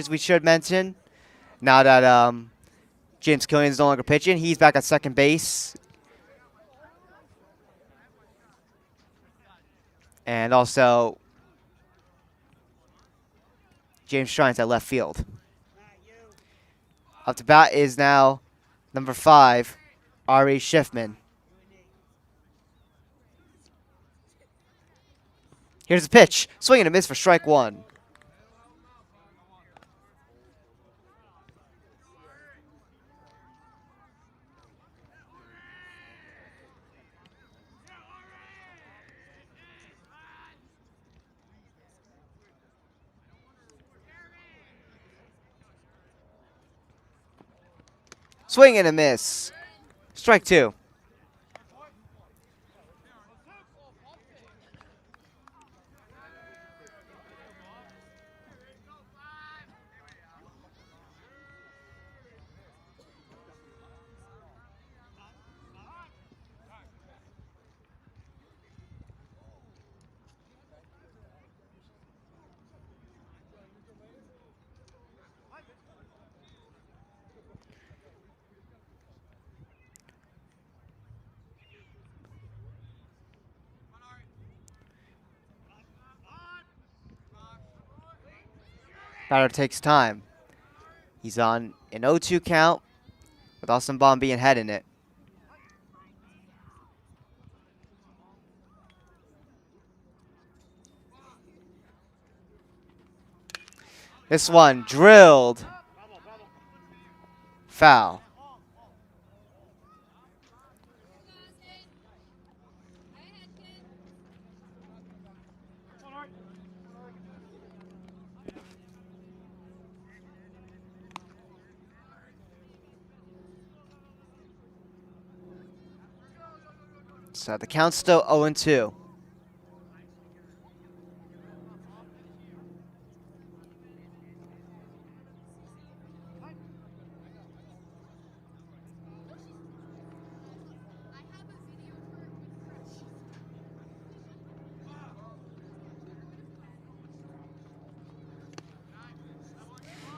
we should mention. Now that James Killian is no longer pitching, he's back at second base. And also James Strine's at left field. Up to bat is now number 5, Ari Schiffman. Here's the pitch. Swing and a miss for strike 1. Swing and a miss. Strike 2. Batter takes time. He's on an 0-2 count with Austin Baum being head in it. This one drilled. Foul. So the count's still 0-2.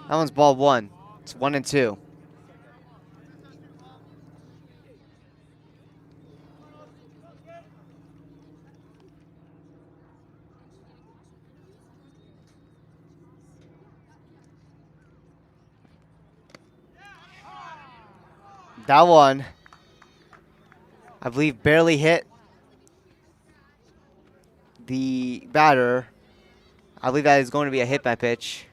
That one's ball 1. It's 1-2. That one, I believe, barely hit the batter. I believe that is going to be a hit by pitch.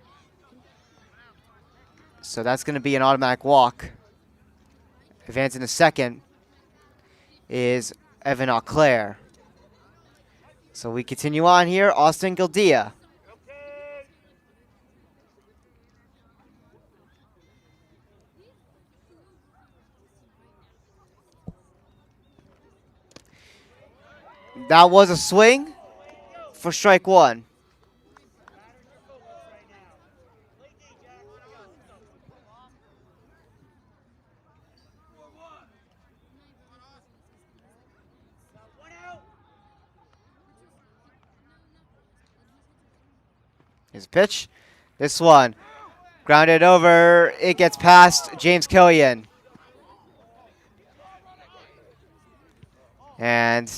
So that's going to be an automatic walk. Advancing to second is Evan Auclair. So we continue on here. Austin Gildea. That was a swing for strike 1. Here's a pitch. This one Grounded over. It gets past James Killian. And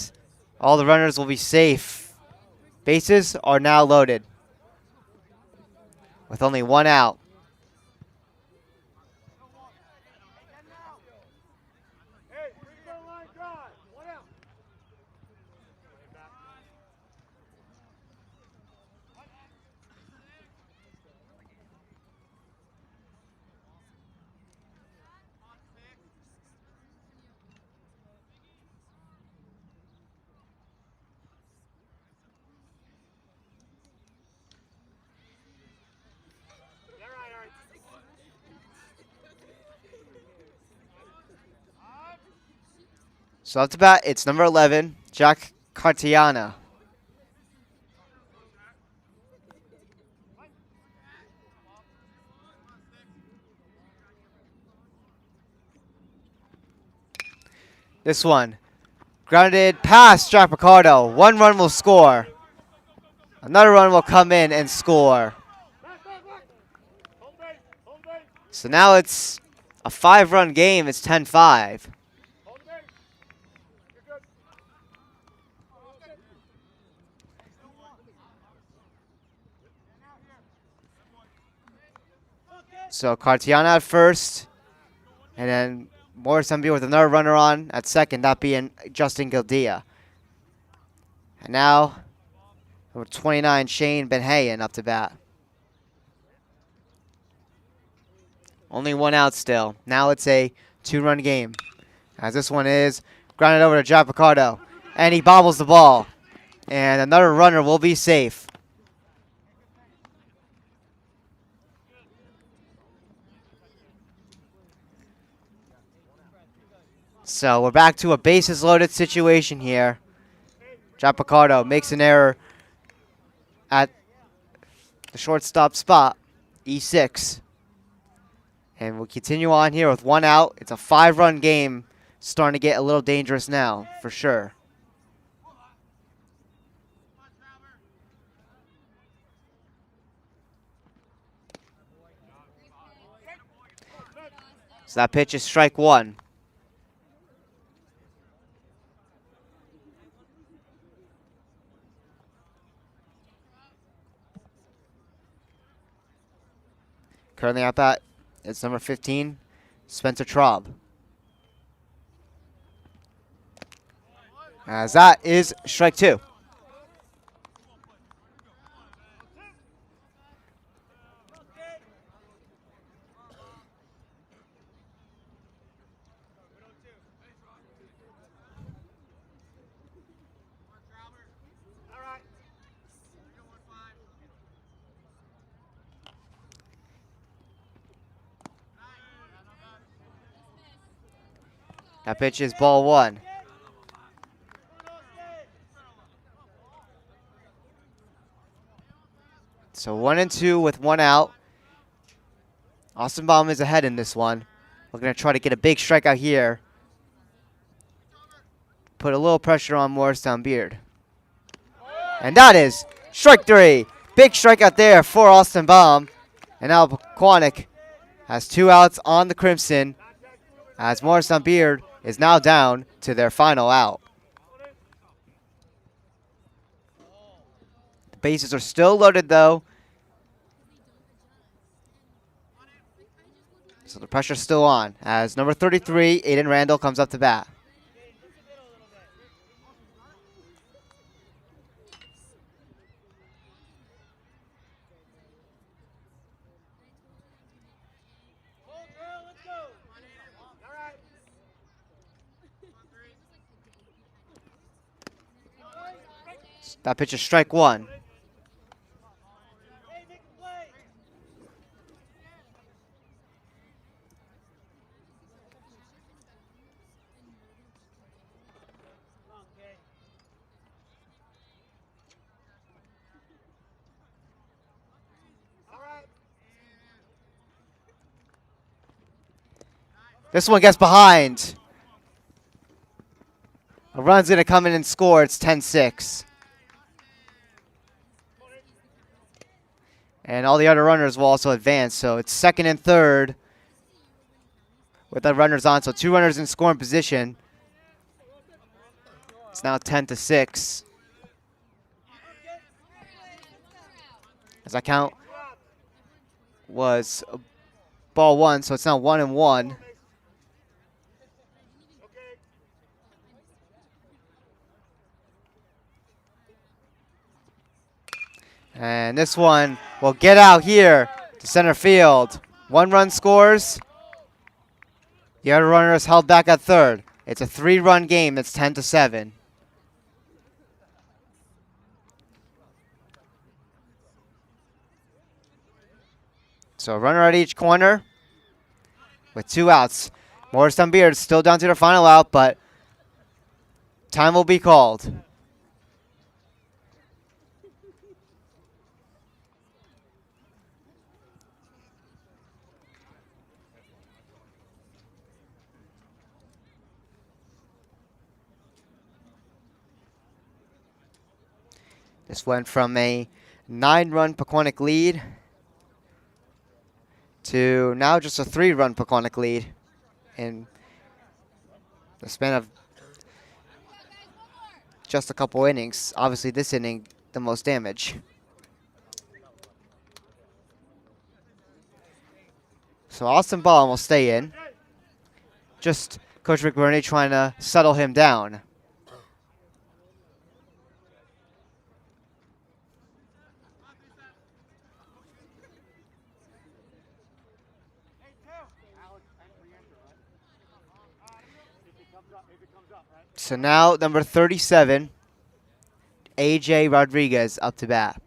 all the runners will be safe. Bases are now loaded with only one out. So up to bat, it's number 11, Jack Cartiana. This one, grounded past Jack Picardo. 1 run will score. Another run will come in and score. So now it's a 5-run game. It's 10-5. So Cartiana at first, and then Morristown with another runner on at second, that being Justin Gildea. And now, number 29, Shane Benhayen up to bat. Only 1 out still. Now it's a 2-run game, as this one is grounded over to Jack Picardo, and he bobbles the ball. And another runner will be safe. So we're back to a bases loaded situation here. Jack Picardo makes an error at the shortstop spot, E6. And we'll continue on here with 1 out. It's a 5-run game, starting to get a little dangerous now, for sure. So that pitch is strike 1. Currently at bat, it's number 15, Spencer Traub. As that is strike 2. That pitch is ball 1. So 1 and 2 with 1 out. Austin is ahead in this one. We're going to try to get a big strikeout here. Put a little pressure on Morristown Beard. And that is strike 3. Big strikeout there for Austin Baum. And now Pequannock has 2 outs on the Crimson, as Morristown Beard is now down to their final out. The bases are still loaded though, so the pressure's still on as number 33, Aiden Randall, comes up to bat. That pitch is strike 1. This one gets behind. A run's going to come in and score. It's 10-6. And all the other runners will also advance. So it's second and third with the runners on. So 2 runners in scoring position. It's now 10-6. As I count was ball 1, so it's now 1-1. And this one will get out here to center field. 1 run scores. The other runner is held back at third. It's a 3-run game. It's 10-7. So a runner at each corner with 2 outs. Morristown Beard still down to their final out, but time will be called. This went from a 9-run Pequannock lead to now just a 3-run Pequannock lead in the span of just a couple innings. Obviously, this inning, the most damage. So Austin Baum will stay in. Just Coach McBurney trying to settle him down. So now number 37, AJ Rodriguez up to bat.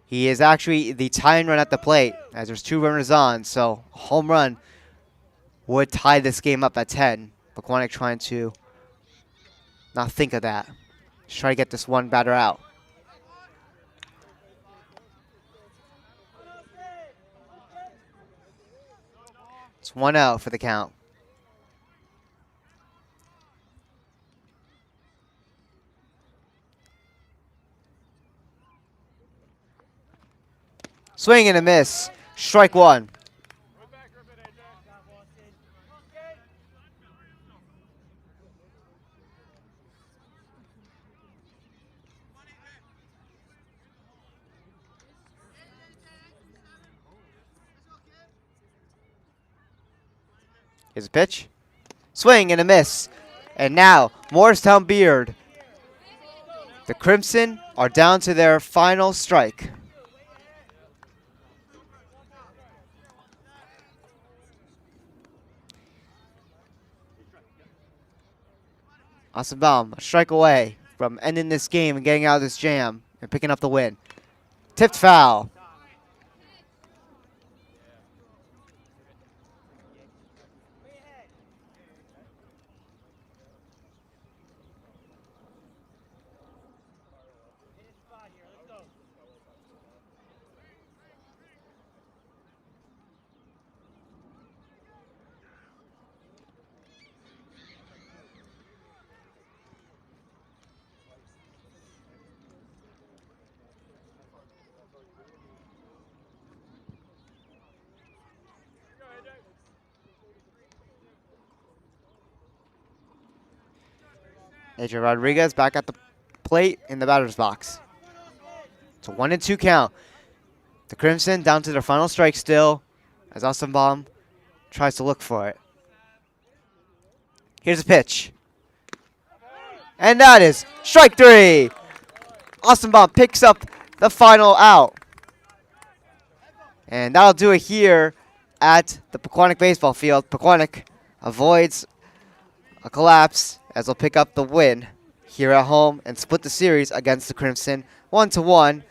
He is actually the tying run at the plate as there's 2 runners on, so a home run would tie this game up at 10. Pequannock trying to not think of that. Just try to get this one batter out. It's 1 out for the count. Swing and a miss. Strike 1. Here's a pitch. Swing and a miss. And now, Morristown Beard. The Crimson are down to their final strike. Austin Baum, a strike away from ending this game and getting out of this jam and picking up the win. Tipped foul. AJ Rodriguez back at the plate in the batter's box. It's a 1-2 count. The Crimson down to their final strike still as Austin Baum tries to look for it. Here's a pitch. And that is strike 3. Austin Baum picks up the final out. And that'll do it here at the Pequannock baseball field. Pequannock avoids a collapse as they'll pick up the win here at home and split the series against the Crimson 1-1.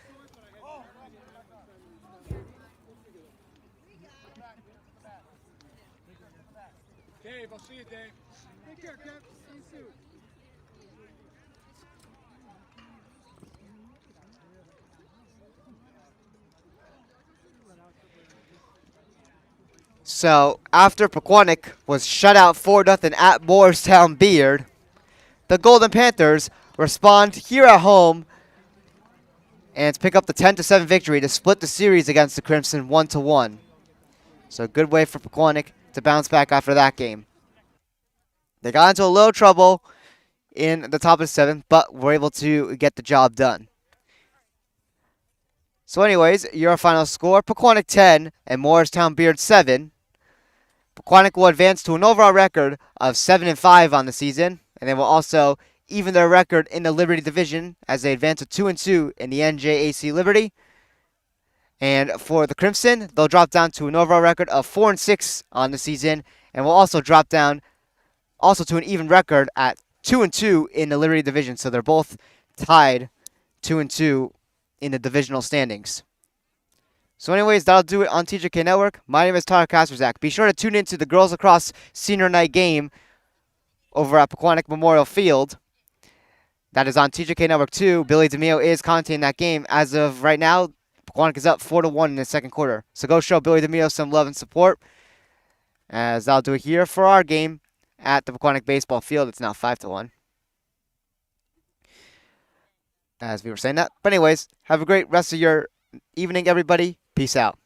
Dave, I'll see you, Dave. Take care, Kev. See you soon. So after Pequannock was shut out 4-0 at Morristown Beard, the Golden Panthers respond here at home and pick up the 10-7 victory to split the series against the Crimson 1-1. So a good way for Pequannock to bounce back after that game. They got into a little trouble in the top of the 7th, but were able to get the job done. So anyways, your final score, Pequannock 10 and Morristown Beard 7. Pequannock will advance to an overall record of 7-5 on the season, and they will also even their record in the Liberty Division as they advance to 2-2 in the NJAC Liberty. And for the Crimson, they'll drop down to an overall record of 4-6 on the season, and will also drop down also to an even record at 2-2 in the Liberty Division. So they're both tied 2-2 in the divisional standings. So anyways, that'll do it on TJK Network. My name is Tyler Kasperzak. Be sure to tune into the Girls Lacrosse Senior Night game over at Pequannock Memorial Field. That is on TJK Network 2. Billy DeMio is commentating that game. As of right now, Pequannock is up 4-1 in the second quarter. So go show Billy DeMio some love and support, as I'll do it here for our game at the Pequannock Baseball Field. It's now 5-1. As we were saying that. But anyways, have a great rest of your evening, everybody. Peace out.